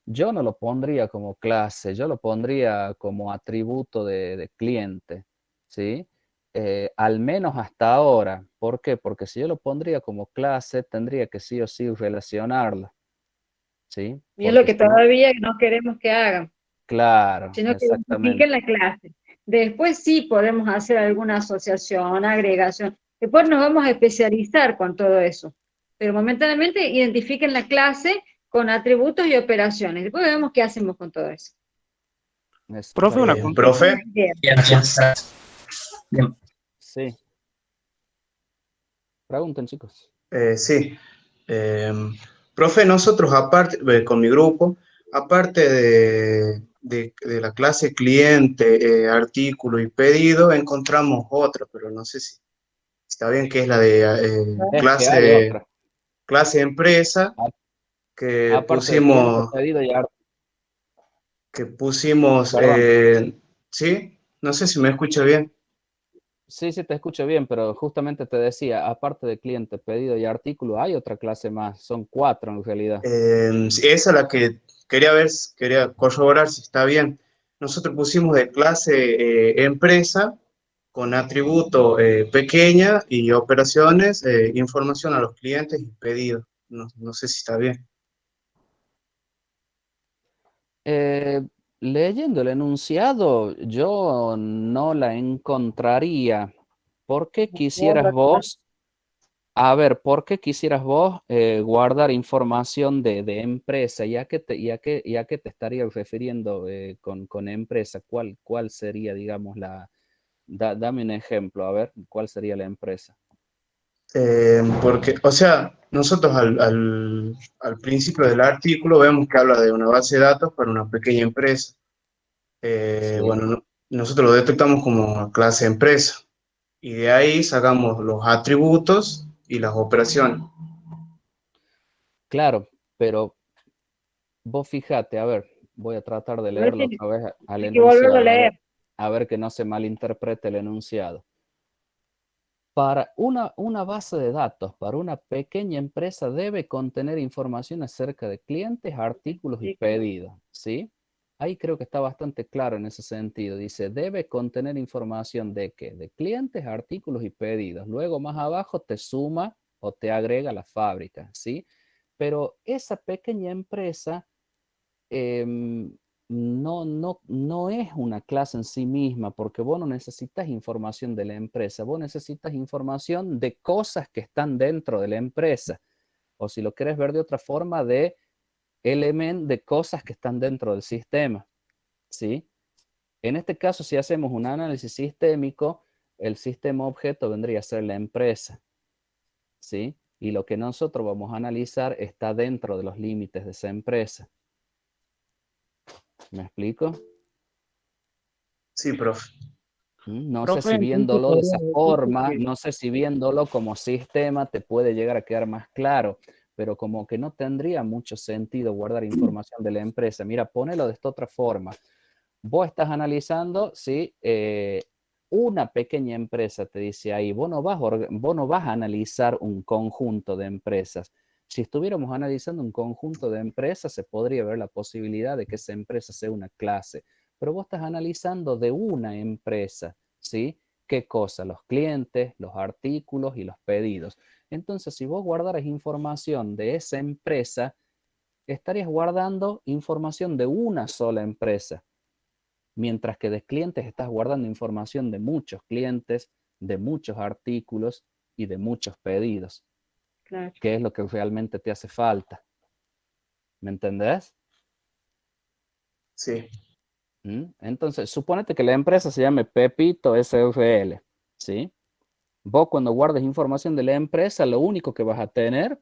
Yo no lo pondría como clase, yo lo pondría como atributo de cliente, ¿sí? Al menos hasta ahora. ¿Por qué? Porque si yo lo pondría como clase, tendría que sí o sí relacionarlo, ¿sí? Y es lo Porque que si no, todavía no queremos que hagan, claro, sino que exactamente. identifiquen la clase. Después sí podemos hacer alguna asociación, agregación. Después nos vamos a especializar con todo eso. Pero momentáneamente identifiquen la clase con atributos y operaciones. Después vemos qué hacemos con todo eso. Profe, una Profe, consulta. Bien. Gracias. Bien. Sí. Pregunten, chicos. Sí. Profe, nosotros aparte, con mi grupo, aparte de la clase cliente, artículo y pedido, encontramos otra, pero no sé si está bien, que es la de Es que hay otra. clase empresa, que Aparte de cliente, pusimos, pedido y arte. Perdón. ¿Sí? No sé si me escucha bien. Sí, te escucho bien, pero justamente te decía, aparte de cliente, pedido y artículo, hay otra clase más. Son 4 en realidad. Sí, esa es la que quería ver, quería corroborar si está bien. Nosotros pusimos de clase empresa con atributo pequeña y operaciones, información a los clientes y pedidos. No sé si está bien. Eh, Leyendo el enunciado, yo no la encontraría. ¿Por qué quisieras vos, por qué quisieras vos guardar información de empresa? ¿Y a qué te estarías refiriendo con empresa? ¿Cuál sería, digamos, dame un ejemplo, a ver, ¿cuál sería la empresa? Porque, o sea, nosotros al principio del artículo vemos que habla de una base de datos para una pequeña empresa. Sí. Bueno, nosotros lo detectamos como clase empresa y de ahí sacamos los atributos y las operaciones. Claro, pero vos fíjate, a ver, voy a tratar de A ver leerlo si otra vez al hay que volverlo a enunciado, leer. a ver que no se malinterprete el enunciado. Para una base de datos, para una pequeña empresa, debe contener información acerca de clientes, artículos y Sí, claro. pedidos, ¿sí? Ahí creo que está bastante claro en ese sentido. Dice, debe contener información de qué, de clientes, artículos y pedidos. Luego más abajo te suma o te agrega la fábrica, ¿sí? Pero esa pequeña empresa no es una clase en sí misma, porque vos no necesitas información de la empresa, vos necesitas información de cosas que están dentro de la empresa, o si lo quieres ver de otra forma, de elementos, de cosas que están dentro del sistema, ¿sí? En este caso, si hacemos un análisis sistémico, el sistema objeto vendría a ser la empresa, ¿sí? Y lo que nosotros vamos a analizar está dentro de los límites de esa empresa. ¿Me explico? Sí, profe. No sé Profe, si entonces viéndolo de esa podríamos decir forma, que no sé si viéndolo como sistema te puede llegar a quedar más claro, pero como que no tendría mucho sentido guardar información de la empresa. Mira, ponelo de esta otra forma. Vos estás analizando, sí, una pequeña empresa te dice ahí, vos no vas a analizar un conjunto de empresas. Si estuviéramos analizando un conjunto de empresas, se podría ver la posibilidad de que esa empresa sea una clase, pero vos estás analizando de una empresa, ¿sí? ¿Qué cosa? Los clientes, los artículos y los pedidos. Entonces, si vos guardaras información de esa empresa, estarías guardando información de una sola empresa, mientras que de clientes estás guardando información de muchos clientes, de muchos artículos y de muchos pedidos, claro. que es lo que realmente te hace falta. ¿Me entendés? Sí. Entonces, suponete que la empresa se llame Pepito SRL, ¿sí? Vos cuando guardes información de la empresa, lo único que vas a tener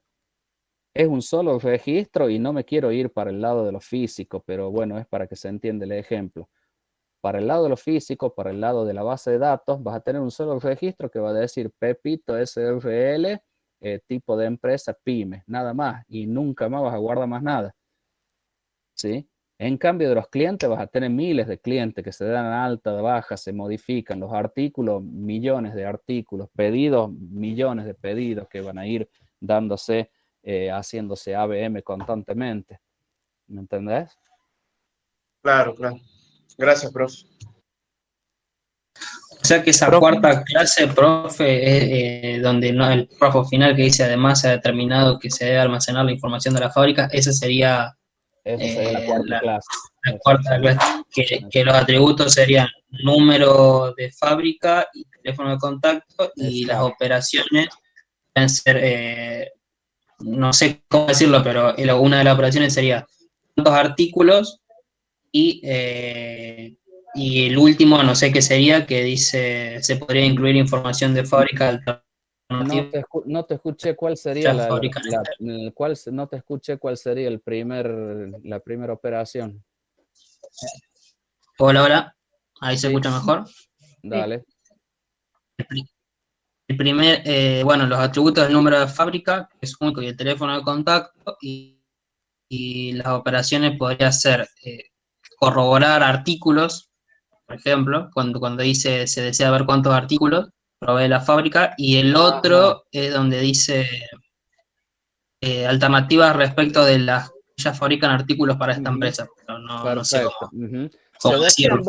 es un solo registro y no me quiero ir para el lado de lo físico, pero bueno, es para que se entienda el ejemplo. Para el lado de lo físico, para el lado de la base de datos, vas a tener un solo registro que va a decir Pepito SRL, tipo de empresa pyme, nada más, y nunca más vas a guardar más nada, ¿sí? En cambio de los clientes vas a tener miles de clientes que se dan alta, de baja, se modifican los artículos, millones de artículos, pedidos, millones de pedidos que van a ir dándose, haciéndose ABM constantemente. ¿Me entendés? Claro, claro. Gracias, profe. O sea que esa cuarta clase, profe, es donde no, el párrafo final que dice además se ha determinado que se debe almacenar la información de la fábrica, esa sería Esa sería la cuarta clase. la cuarta clase, que los atributos serían número de fábrica y teléfono de contacto, y las Exacto. operaciones pueden ser, no sé cómo decirlo, pero una de las operaciones sería cuántos artículos y el último, no sé qué sería, que dice, se podría incluir información de fábrica alternativa. No te escuché cuál sería Ya fábrica. no te escuché cuál sería la primera operación. Hola, hola. Ahí se Sí, escucha mejor. dale. El primer, bueno, los atributos del número de fábrica, que es único, y el teléfono de contacto, y las operaciones podría ser corroborar artículos, por ejemplo, cuando dice se desea ver cuántos artículos provee la fábrica, y el otro es donde dice alternativas respecto de las que ya fabrican artículos para esta empresa, pero no sé Perfecto. cómo decirlo.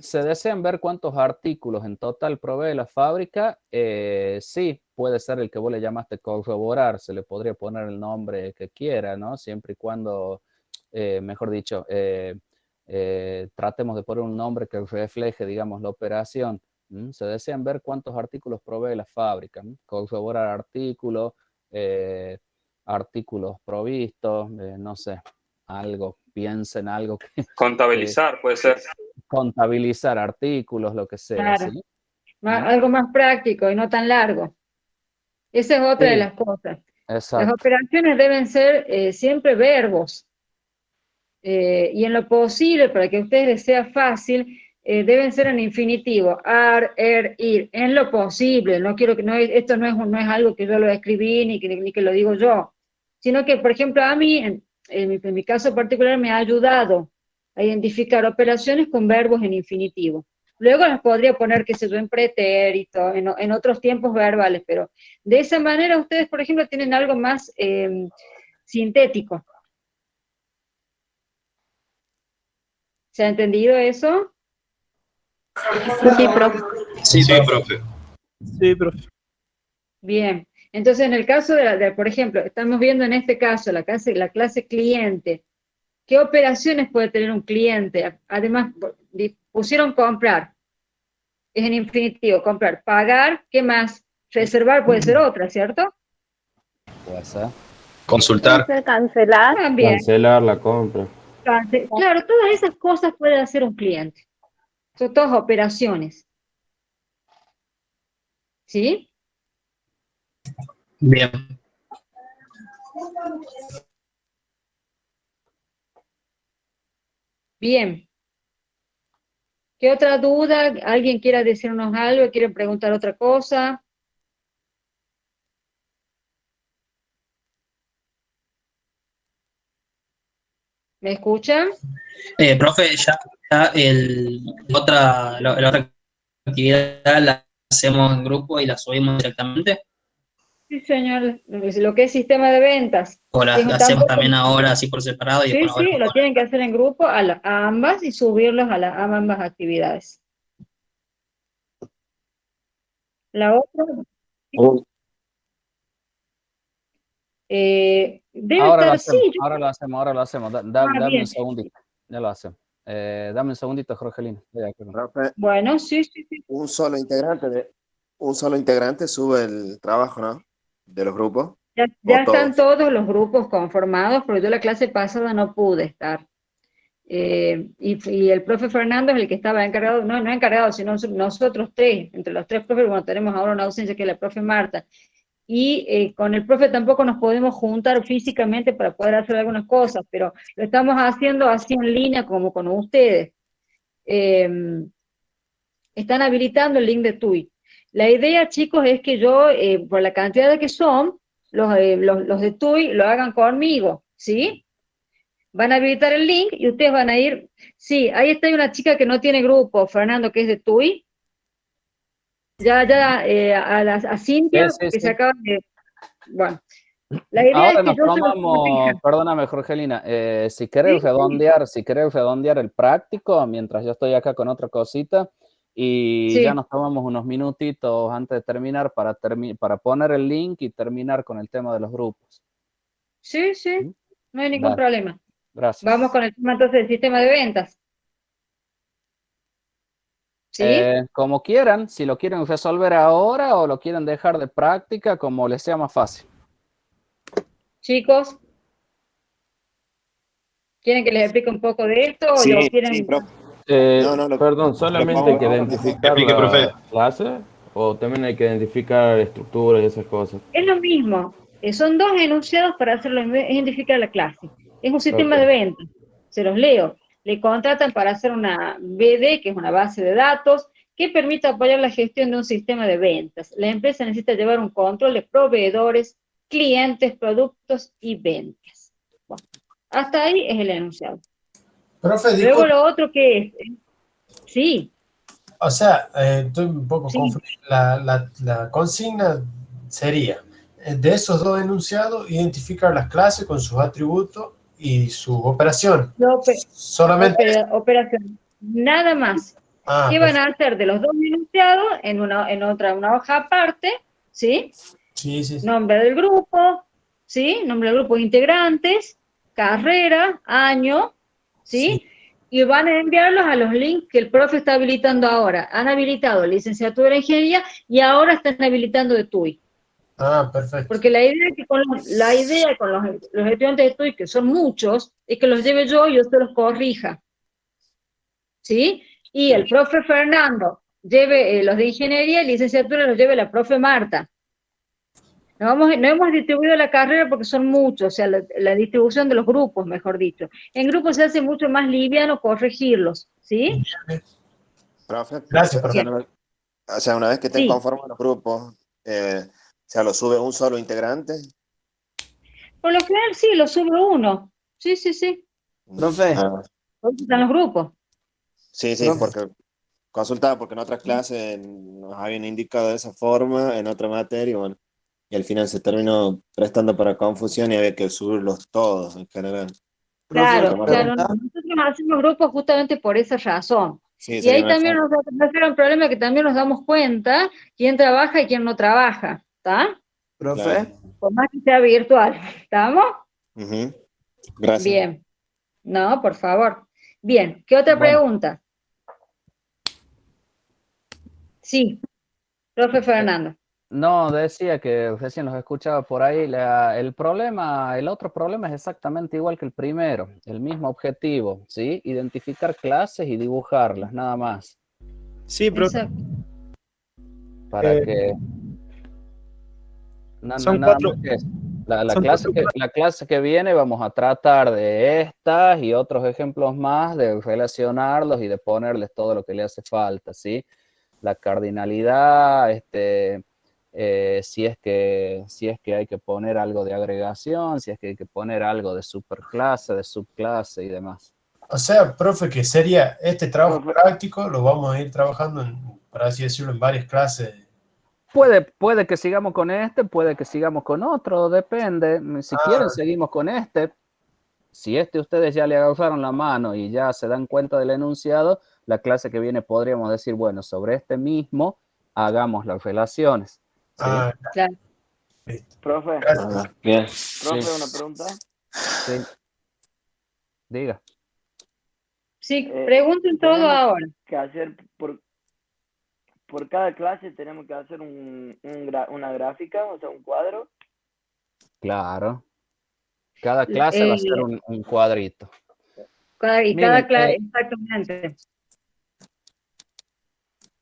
Se desean ver cuántos artículos en total provee la fábrica. Sí, puede ser el que vos le llamaste corroborar, se le podría poner el nombre que quiera, ¿no? Siempre y cuando, mejor dicho, tratemos de poner un nombre que refleje, digamos, la operación. Se desean ver cuántos artículos provee la fábrica. Corroborar artículos, artículos provistos, no sé, algo, piensa en algo que... Contabilizar, puede ser. Contabilizar artículos, lo que sea, Claro. ¿sí? Algo más práctico y no tan largo. Esa es otra de Sí, las cosas. Las exacto. operaciones deben ser siempre verbos. Y en lo posible, para que a ustedes les sea fácil, deben ser en infinitivo, ar, ir, en lo posible. No quiero que, no, esto no es algo que yo lo escribí ni que lo digo yo, sino que, por ejemplo, a mí, en mi caso particular, me ha ayudado a identificar operaciones con verbos en infinitivo. Luego las podría poner, qué sé yo, en pretérito, en otros tiempos verbales, pero de esa manera ustedes, por ejemplo, tienen algo más sintético. ¿Se ha entendido eso? Sí, profe. Sí, profe. Sí, profe. Bien. Entonces, en el caso por ejemplo, estamos viendo en este caso la clase cliente. ¿Qué operaciones puede tener un cliente? Además, pusieron comprar. Es en infinitivo, comprar. Pagar, ¿qué más? Reservar puede ser otra, ¿cierto? Puede ser. Consultar. Puede ser cancelar. También. Cancelar la compra. Claro, todas esas cosas puede hacer un cliente. Son todas operaciones. ¿Sí? Bien. Bien. ¿Qué otra duda? ¿Alguien quiera decirnos algo? ¿Quiere preguntar otra cosa? ¿Me escuchan? Profe, ya la otra actividad la hacemos en grupo y la subimos directamente, Sí, señor. Lo que es sistema de ventas. o la hacemos Tampoco. también ahora así por separado y Sí, después sí, lo tienen que hacer en grupo a ambas y subirlos a ambas actividades. La otra, debe Ahora lo estar, hacemos, sí. ahora lo hacemos. Dame un Bien. segundito. Ya lo hacemos. Dame un segundito, Jorgelino. Profe, Bueno, sí. un solo integrante sube el trabajo, ¿no? De los grupos. Ya O están todos. todos los grupos conformados, porque yo la clase pasada no pude estar. Y el profe Fernando es el que estaba encargado, no encargado, sino nosotros tres, entre los tres profes, bueno, tenemos ahora una ausencia que es la profe Marta. Y con el profe tampoco nos podemos juntar físicamente para poder hacer algunas cosas, pero lo estamos haciendo así en línea como con ustedes. Están habilitando el link de TUI. La idea, chicos, es que yo, por la cantidad de que son, los de TUI lo hagan conmigo, ¿sí? Van a habilitar el link y ustedes van a ir. Sí, ahí está una chica que no tiene grupo, Fernando, que es de TUI. A Cintia, Sí. que se acaba de. Bueno, la idea Ahora es que nos yo se los tomamos, corrija. perdóname, Jorgelina, si querés redondear el práctico, mientras yo estoy acá con otra cosita, y ya nos tomamos unos minutitos antes de terminar para poner el link y terminar con el tema de los grupos. Sí, no hay ningún Dale. problema. Gracias. Vamos con el tema entonces del sistema de ventas. ¿Sí? Como quieran, si lo quieren resolver ahora o lo quieren dejar de práctica, como les sea más fácil. Chicos, ¿quieren que les explique un poco de esto o Sí, lo quieren? sí, profe. Perdón, ¿solamente hay que identificar la clase o también hay que identificar estructuras y esas cosas? Es lo mismo. Son dos enunciados para hacerlo, identificar la clase. Es un sistema Ok. de ventas. Se los leo. Le contratan para hacer una BD, que es una base de datos, que permite apoyar la gestión de un sistema de ventas. La empresa necesita llevar un control de proveedores, clientes, productos y ventas. Bueno, hasta ahí es el enunciado. Profe, Luego lo otro que es, sí. O sea, estoy un poco confundido. La consigna sería, de esos dos enunciados, identificar las clases con sus atributos y su operación. Solamente operación. Nada más. ¿Qué van a hacer de los dos enunciados en una hoja aparte? ¿Sí? Sí. Nombre del grupo, ¿sí? Nombre del grupo de integrantes, carrera, año, ¿sí? Y van a enviarlos a los links que el profe está habilitando ahora. Han habilitado licenciatura en ingeniería y ahora están habilitando de TUI. Perfecto. Porque la idea con los estudiantes de TUI, que son muchos, es que los lleve yo y yo se los corrija. ¿Sí? Y el profe Fernando lleve los de ingeniería y licenciatura los lleve la profe Marta. No hemos distribuido la carrera porque son muchos, o sea, la distribución de los grupos, mejor dicho. En grupos se hace mucho más liviano corregirlos, ¿sí? Profe, Gracias, o sea, profe. una vez que estén Sí. conformes los grupos, o sea, lo sube un solo integrante. Por lo general sí, lo sube uno. Sí, sí, sí. Profe, Ah, Por eso están los grupos. sí, profe, porque consultaba, porque en otras clases nos habían indicado de esa forma, en otra materia, bueno, y al final se terminó prestando para confusión y había que subirlos todos en general. profe, una Claro, claro. pregunta. Nosotros hacemos grupos justamente por esa razón. Sí, Y sería ahí también mejor. nos da un problema que también nos damos cuenta quién trabaja y quién no trabaja, ¿está? Profe, Claro. Por más que sea virtual, ¿estamos? Ujú. Gracias. Bien. No, por favor. Bien, ¿qué otra Bueno, pregunta? Sí, profe Fernando. no, decía que recién los escuchaba por ahí. El problema, el otro problema es exactamente igual que el primero, el mismo objetivo, ¿sí? Identificar clases y dibujarlas, nada más. Sí, profe. Exacto. Para Eh, que, son nada cuatro, más que eso. son cuatro La clase que viene vamos a tratar de estas y otros ejemplos más, de relacionarlos y de ponerles todo lo que le hace falta, ¿sí? La cardinalidad, si es que hay que poner algo de agregación, si es que hay que poner algo de superclase, de subclase y demás. O sea, profe, que sería este trabajo profe, práctico, lo vamos a ir trabajando, por así decirlo, en varias clases. Puede que sigamos con este, puede que sigamos con otro, depende. Si quieren, seguimos con este. Si ustedes ya le agarraron la mano y ya se dan cuenta del enunciado, la clase que viene podríamos decir, bueno, sobre este mismo hagamos las relaciones. ¿Sí? Claro. profe, Bien. profe, una pregunta. Sí. Diga. Sí, pregunten todo Tenemos ahora. que hacer, por cada clase tenemos que hacer una gráfica, o sea, un cuadro. Claro. Cada clase va a ser un cuadrito. Cada Miren, clase, exactamente.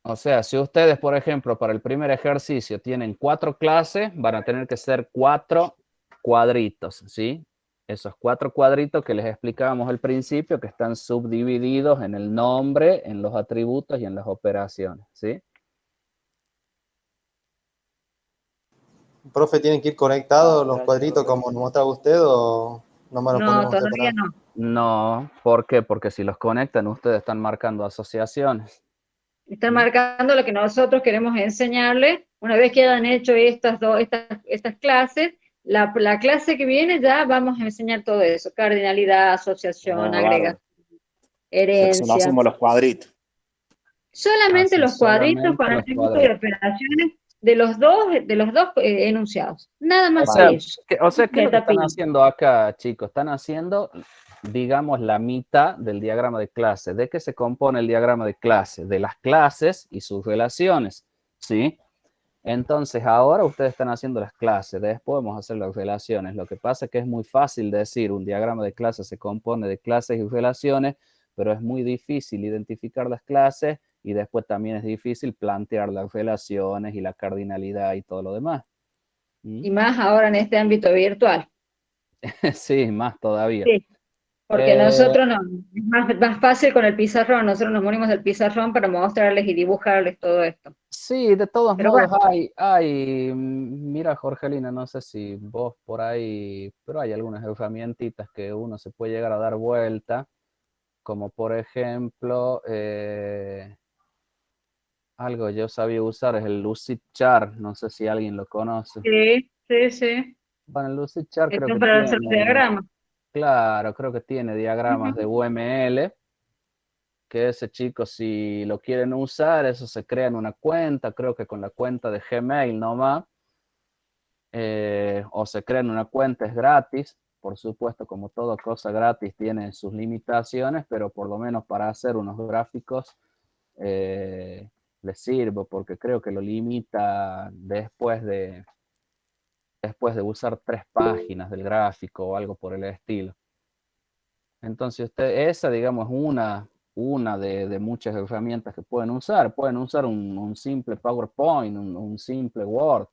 o sea, si ustedes, por ejemplo, para el primer ejercicio tienen 4 clases, van a tener que ser 4 cuadritos, ¿sí? Esos 4 cuadritos que les explicábamos al principio, que están subdivididos en el nombre, en los atributos y en las operaciones, ¿sí? Profe, ¿tienen que ir conectados los Gracias, cuadritos profe. como nos mostraba usted o nomás los No, ponemos todavía separados? no. No, ¿por qué? Porque si los conectan, ustedes están marcando asociaciones. Están marcando lo que nosotros queremos enseñarles. Una vez que hayan hecho estas clases, la clase que viene ya vamos a enseñar todo eso: cardinalidad, asociación, Bárbaro. agregación, O sea que solo herencia. hacemos los cuadritos. Solamente Así, los cuadritos solamente con los atributos y cuadritos. operaciones de los dos enunciados. Nada O más sea, que eso. ¿qué es lo que están haciendo acá, chicos? Están haciendo, digamos, la mitad del diagrama de clase. ¿De qué se compone el diagrama de clase? De las clases y sus relaciones, ¿sí? Entonces, ahora ustedes están haciendo las clases, después vamos a hacer las relaciones. Lo que pasa es que es muy fácil decir un diagrama de clase se compone de clases y relaciones, pero es muy difícil identificar las clases y después también es difícil plantear las relaciones y la cardinalidad y todo lo demás. Y más ahora en este ámbito virtual. Sí, más todavía. Sí, porque nosotros no, es más fácil con el pizarrón. Nosotros nos unimos del pizarrón para mostrarles y dibujarles todo esto. Sí, de todos Pero modos bueno. mira, Jorgelina, no sé si vos por ahí, pero hay algunas herramientitas que uno se puede llegar a dar vuelta, como por ejemplo, algo yo sabía usar es el Lucidchart, no sé si alguien lo conoce. Sí, sí, sí. Bueno, el Lucidchart creo Esto es que para hacer tiene, diagramas. claro, creo que tiene diagramas de UML, que ese chico, si lo quieren usar, eso se crea en una cuenta, creo que con la cuenta de Gmail nomás, o se crea en una cuenta, es gratis, por supuesto, como toda cosa gratis tiene sus limitaciones, pero por lo menos para hacer unos gráficos les sirve, porque creo que lo limita después de usar 3 páginas del gráfico o algo por el estilo. Entonces, esa, digamos, es una de muchas herramientas que pueden usar. Pueden usar un simple PowerPoint, un simple Word,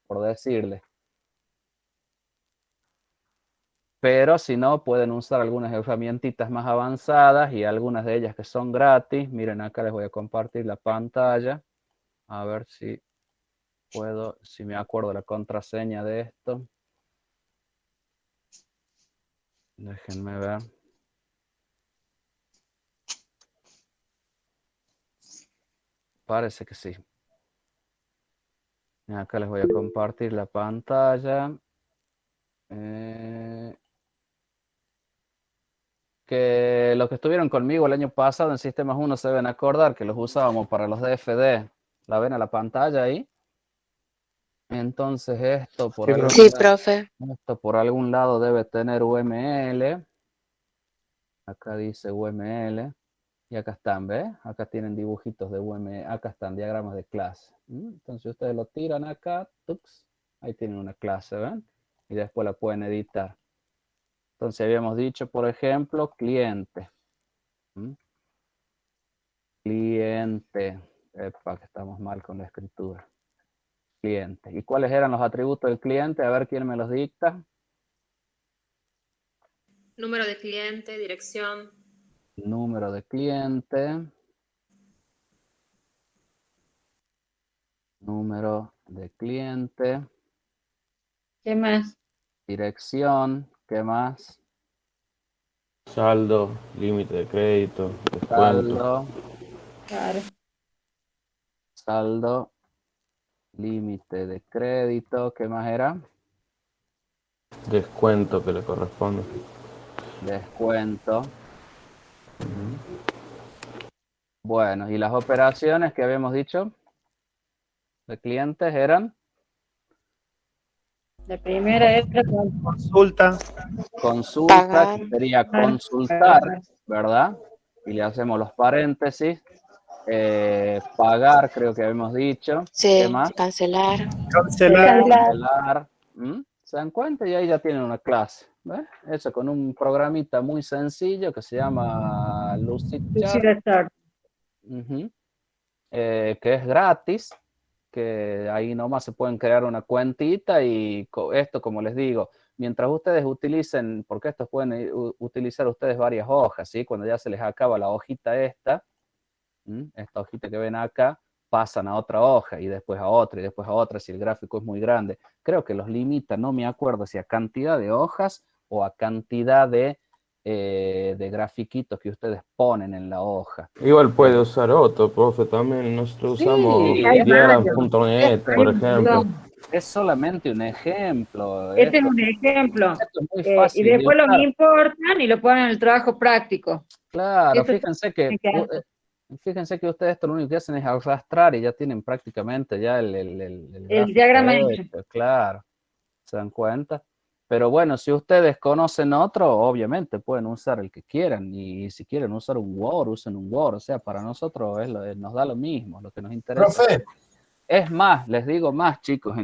por decirle. pero si no, pueden usar algunas herramientitas más avanzadas y algunas de ellas que son gratis. Miren, acá les voy a compartir la pantalla. A ver si puedo, si me acuerdo la contraseña de esto. Déjenme ver. Parece que sí. Acá les voy a compartir la pantalla. Que los que estuvieron conmigo el año pasado en Sistemas 1 se deben acordar que los usábamos para los DFD. ¿La ven a la pantalla ahí? Entonces esto por, Sí, algún profe. Sí, profe. esto por algún lado debe tener UML. Acá dice UML. Y acá están, ¿ves? Acá tienen dibujitos de UML. Acá están diagramas de clase. Entonces ustedes lo tiran acá. Tux, ahí tienen una clase, ¿ven? Y después la pueden editar. Entonces habíamos dicho, por ejemplo, cliente. Cliente. Epa, que estamos mal con la escritura. Cliente. ¿Y cuáles eran los atributos del cliente? A ver quién me los dicta. Número de cliente, dirección. Número de cliente. Número de cliente. ¿Qué más? Dirección. ¿Qué más? Saldo, límite de crédito, descuento. Saldo. Claro. Saldo. Límite de crédito. ¿Qué más era? Descuento que le corresponde. Descuento. Bueno, ¿y las operaciones que habíamos dicho de clientes eran? La primera era consulta. Consulta, Pagar. que sería consultar, ¿verdad? Y le hacemos los paréntesis. Pagar, creo que habíamos dicho. ¿Qué Sí, más? cancelar. Cancelar. ¿Se dan cuenta? Y ahí ya tienen una clase. ¿Ves? Eso con un programita muy sencillo que se llama Lucidchart. Que es gratis, que ahí nomás se pueden crear una cuentita y esto, como les digo, mientras ustedes utilicen, porque estos pueden utilizar ustedes varias hojas, ¿sí? Cuando ya se les acaba la hojita esta hojita que ven acá, pasan a otra hoja y después a otra y después a otra si el gráfico es muy grande. Creo que los limita, no me acuerdo si a cantidad de hojas o a cantidad de grafiquitos que ustedes ponen en la hoja. Igual puede usar otro, profe, también. Nosotros Sí, usamos hay diagram.net, por varios. ejemplo. Es solamente un ejemplo. Este es un ejemplo. Esto es muy fácil Y después de los usar. importan y lo ponen en el trabajo práctico. Claro, Eso fíjense que ustedes esto lo único que hacen es arrastrar y ya tienen prácticamente ya el gráfico diagrama hecho, hecho. claro, ¿se dan cuenta? Pero bueno, si ustedes conocen otro, obviamente pueden usar el que quieran y si quieren usar un Word, usen un Word, o sea, para nosotros nos da lo mismo, lo que nos interesa. Profe. Es más, les digo más, chicos,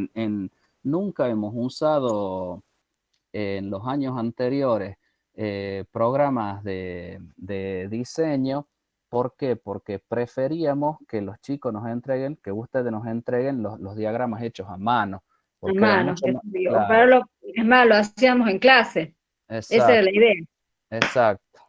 nunca hemos usado en los años anteriores programas de diseño. ¿Por qué? Porque preferíamos que los chicos nos entreguen, que ustedes nos entreguen los diagramas hechos a mano. Porque era Hermano, mucho más, claro, es más, lo hacíamos en clase. Esa era exacto, la idea. exacto.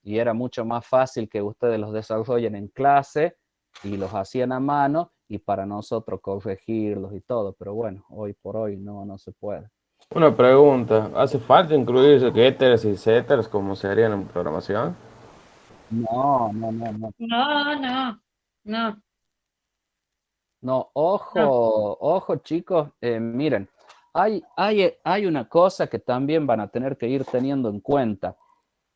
Y era mucho más fácil que ustedes los desarrollen en clase y los hacían a mano y para nosotros corregirlos y todo. Pero bueno, hoy por hoy no se puede. Una pregunta, ¿hace falta incluir getters y setters como se harían en programación? No. No. No, ojo chicos, miren, hay una cosa que también van a tener que ir teniendo en cuenta.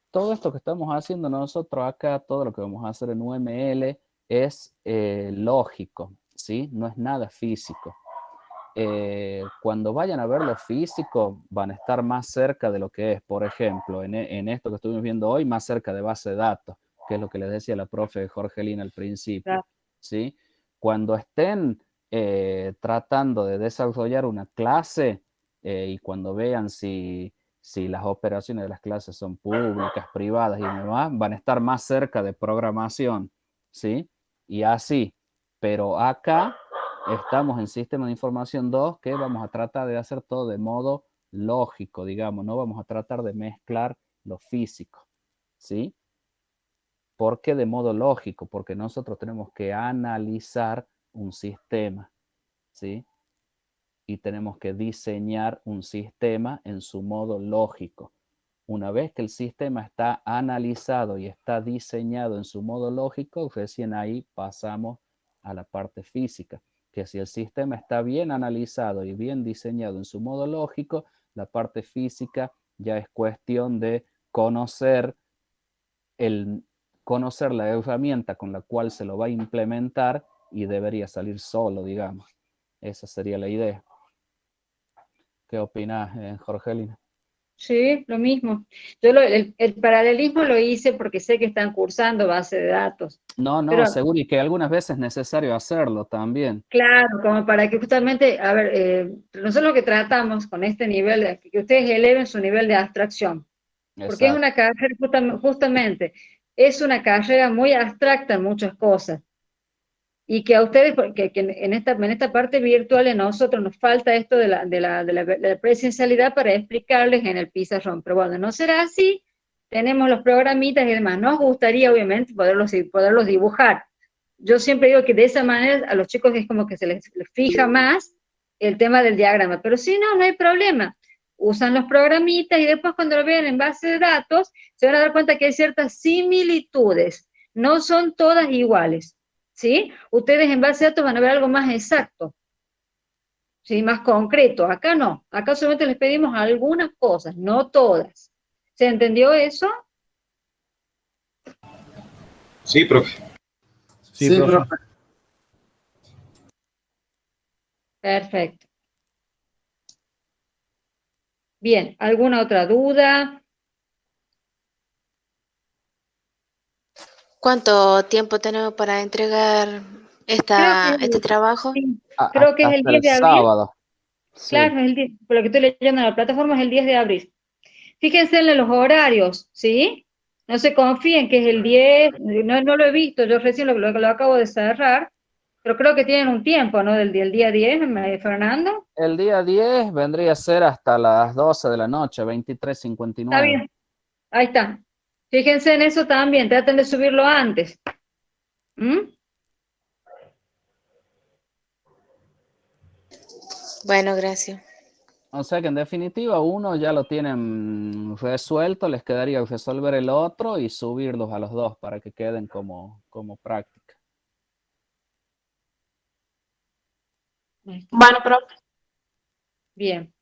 Todo esto que estamos haciendo nosotros acá, todo lo que vamos a hacer en UML es lógico, ¿sí? No es nada físico. Cuando vayan a ver lo físico, van a estar más cerca de lo que es, por ejemplo, en esto que estuvimos viendo hoy, más cerca de base de datos, que es lo que les decía la profe Jorgelina al principio, ¿sí? Cuando estén tratando de desarrollar una clase y cuando vean si las operaciones de las clases son públicas, privadas y demás, van a estar más cerca de programación, ¿sí? Y así, pero acá estamos en Sistema de Información 2, que vamos a tratar de hacer todo de modo lógico, digamos, no vamos a tratar de mezclar lo físico, ¿sí? ¿Por qué de modo lógico? Porque nosotros tenemos que analizar un sistema, ¿sí? Y tenemos que diseñar un sistema en su modo lógico. Una vez que el sistema está analizado y está diseñado en su modo lógico, recién ahí pasamos a la parte física, que si el sistema está bien analizado y bien diseñado en su modo lógico, la parte física ya es cuestión de conocer la herramienta con la cual se lo va a implementar y debería salir solo, digamos. Esa sería la idea. ¿Qué opinas, Jorgelina? Sí, lo mismo. Yo el paralelismo lo hice porque sé que están cursando base de datos. No, Pero, seguro, y que algunas veces es necesario hacerlo también. claro, como para que justamente, a ver, nosotros lo que tratamos con este nivel, de que ustedes eleven su nivel de abstracción, porque es Exacto. una carrera, justamente, es una carrera muy abstracta en muchas cosas. Y que a ustedes, que en esta parte virtual, a nosotros nos falta esto de la presencialidad para explicarles en el pizarrón. Pero bueno, no será así. Tenemos los programitas y demás. Nos gustaría, obviamente, poderlos dibujar. Yo siempre digo que de esa manera a los chicos es como que se les fija más el tema del diagrama. Pero si no, no hay problema. Usan los programitas y después cuando lo vean en base de datos, se van a dar cuenta que hay ciertas similitudes. No son todas iguales. ¿Sí? Ustedes en base de datos van a ver algo más exacto, ¿sí? Más concreto. Acá no, acá solamente les pedimos algunas cosas, no todas. ¿Se entendió eso? Sí, profe. Sí, profe. Perfecto. Bien, ¿alguna otra duda? ¿Cuánto tiempo tenemos para entregar este trabajo? Sí, creo que es el 10 de abril. Sábado. Sí. Claro, por lo que estoy leyendo en la plataforma es el 10 de abril. Fíjense en los horarios, ¿sí? No se confíen que es el 10, no lo he visto, yo recién lo acabo de cerrar, pero creo que tienen un tiempo, ¿no? Del día 10, Fernando. El día 10 vendría a ser hasta las 12 de la noche, 23:59. Está bien, ahí está. Fíjense en eso también, traten de subirlo antes. ¿Mm? Bueno, gracias. O sea que en definitiva uno ya lo tienen resuelto, les quedaría resolver el otro y subirlos a los dos para que queden como práctica. Bueno, profe. Bien.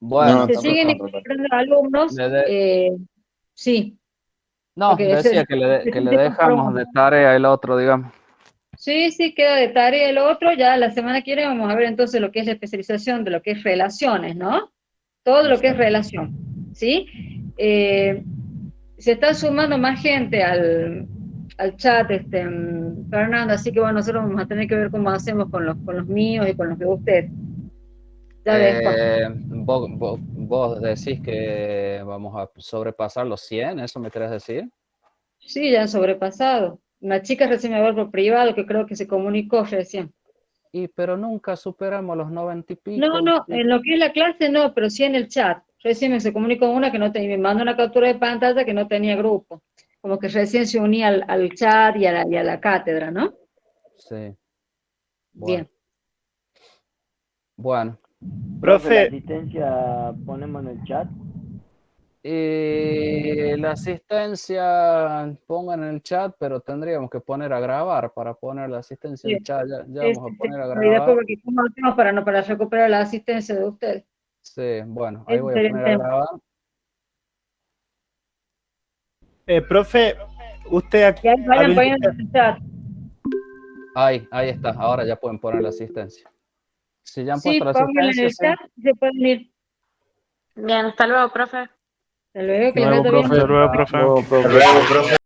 Bueno, se siguen incorporando alumnos, sí. No, decía que le dejamos de tarea el otro, digamos. Sí, queda de tarea el otro, ya la semana que viene vamos a ver entonces lo que es la especialización de lo que es relaciones, ¿no? Todo lo que es relación, ¿sí? Se está sumando más gente al chat, Fernando, así que bueno, nosotros vamos a tener que ver cómo hacemos con los míos y con los de usted. Ya vos decís que vamos a sobrepasar los 100, ¿eso me querés decir? Sí, ya han sobrepasado. Una chica recién me habló por privado que creo que se comunicó recién. Pero nunca superamos los 90 y pico. No, en lo que es la clase no, pero sí en el chat. Recién se comunicó una que no tenía, me mandó una captura de pantalla que no tenía grupo. Como que recién se unía al chat y a la cátedra, ¿no? Sí. Bien. Bueno. Profe, ¿la asistencia ponemos en el chat? La asistencia pongan en el chat, pero tendríamos que poner a grabar para poner la asistencia en el chat. Ya vamos a poner a grabar. Y después, porque ¿cómo hacemos para recuperar la asistencia de ustedes? Sí, bueno, ahí voy a poner a grabar. Profe, usted aquí. Vayan poniendo en el chat. Ahí está, ahora ya pueden poner la asistencia. Si ya han puesto la pónganle asistencia. en el chat, se pueden ir. Bien, hasta luego, profe. Hasta luego, que les Hasta vaya bien. luego, profe. Hasta luego, profe.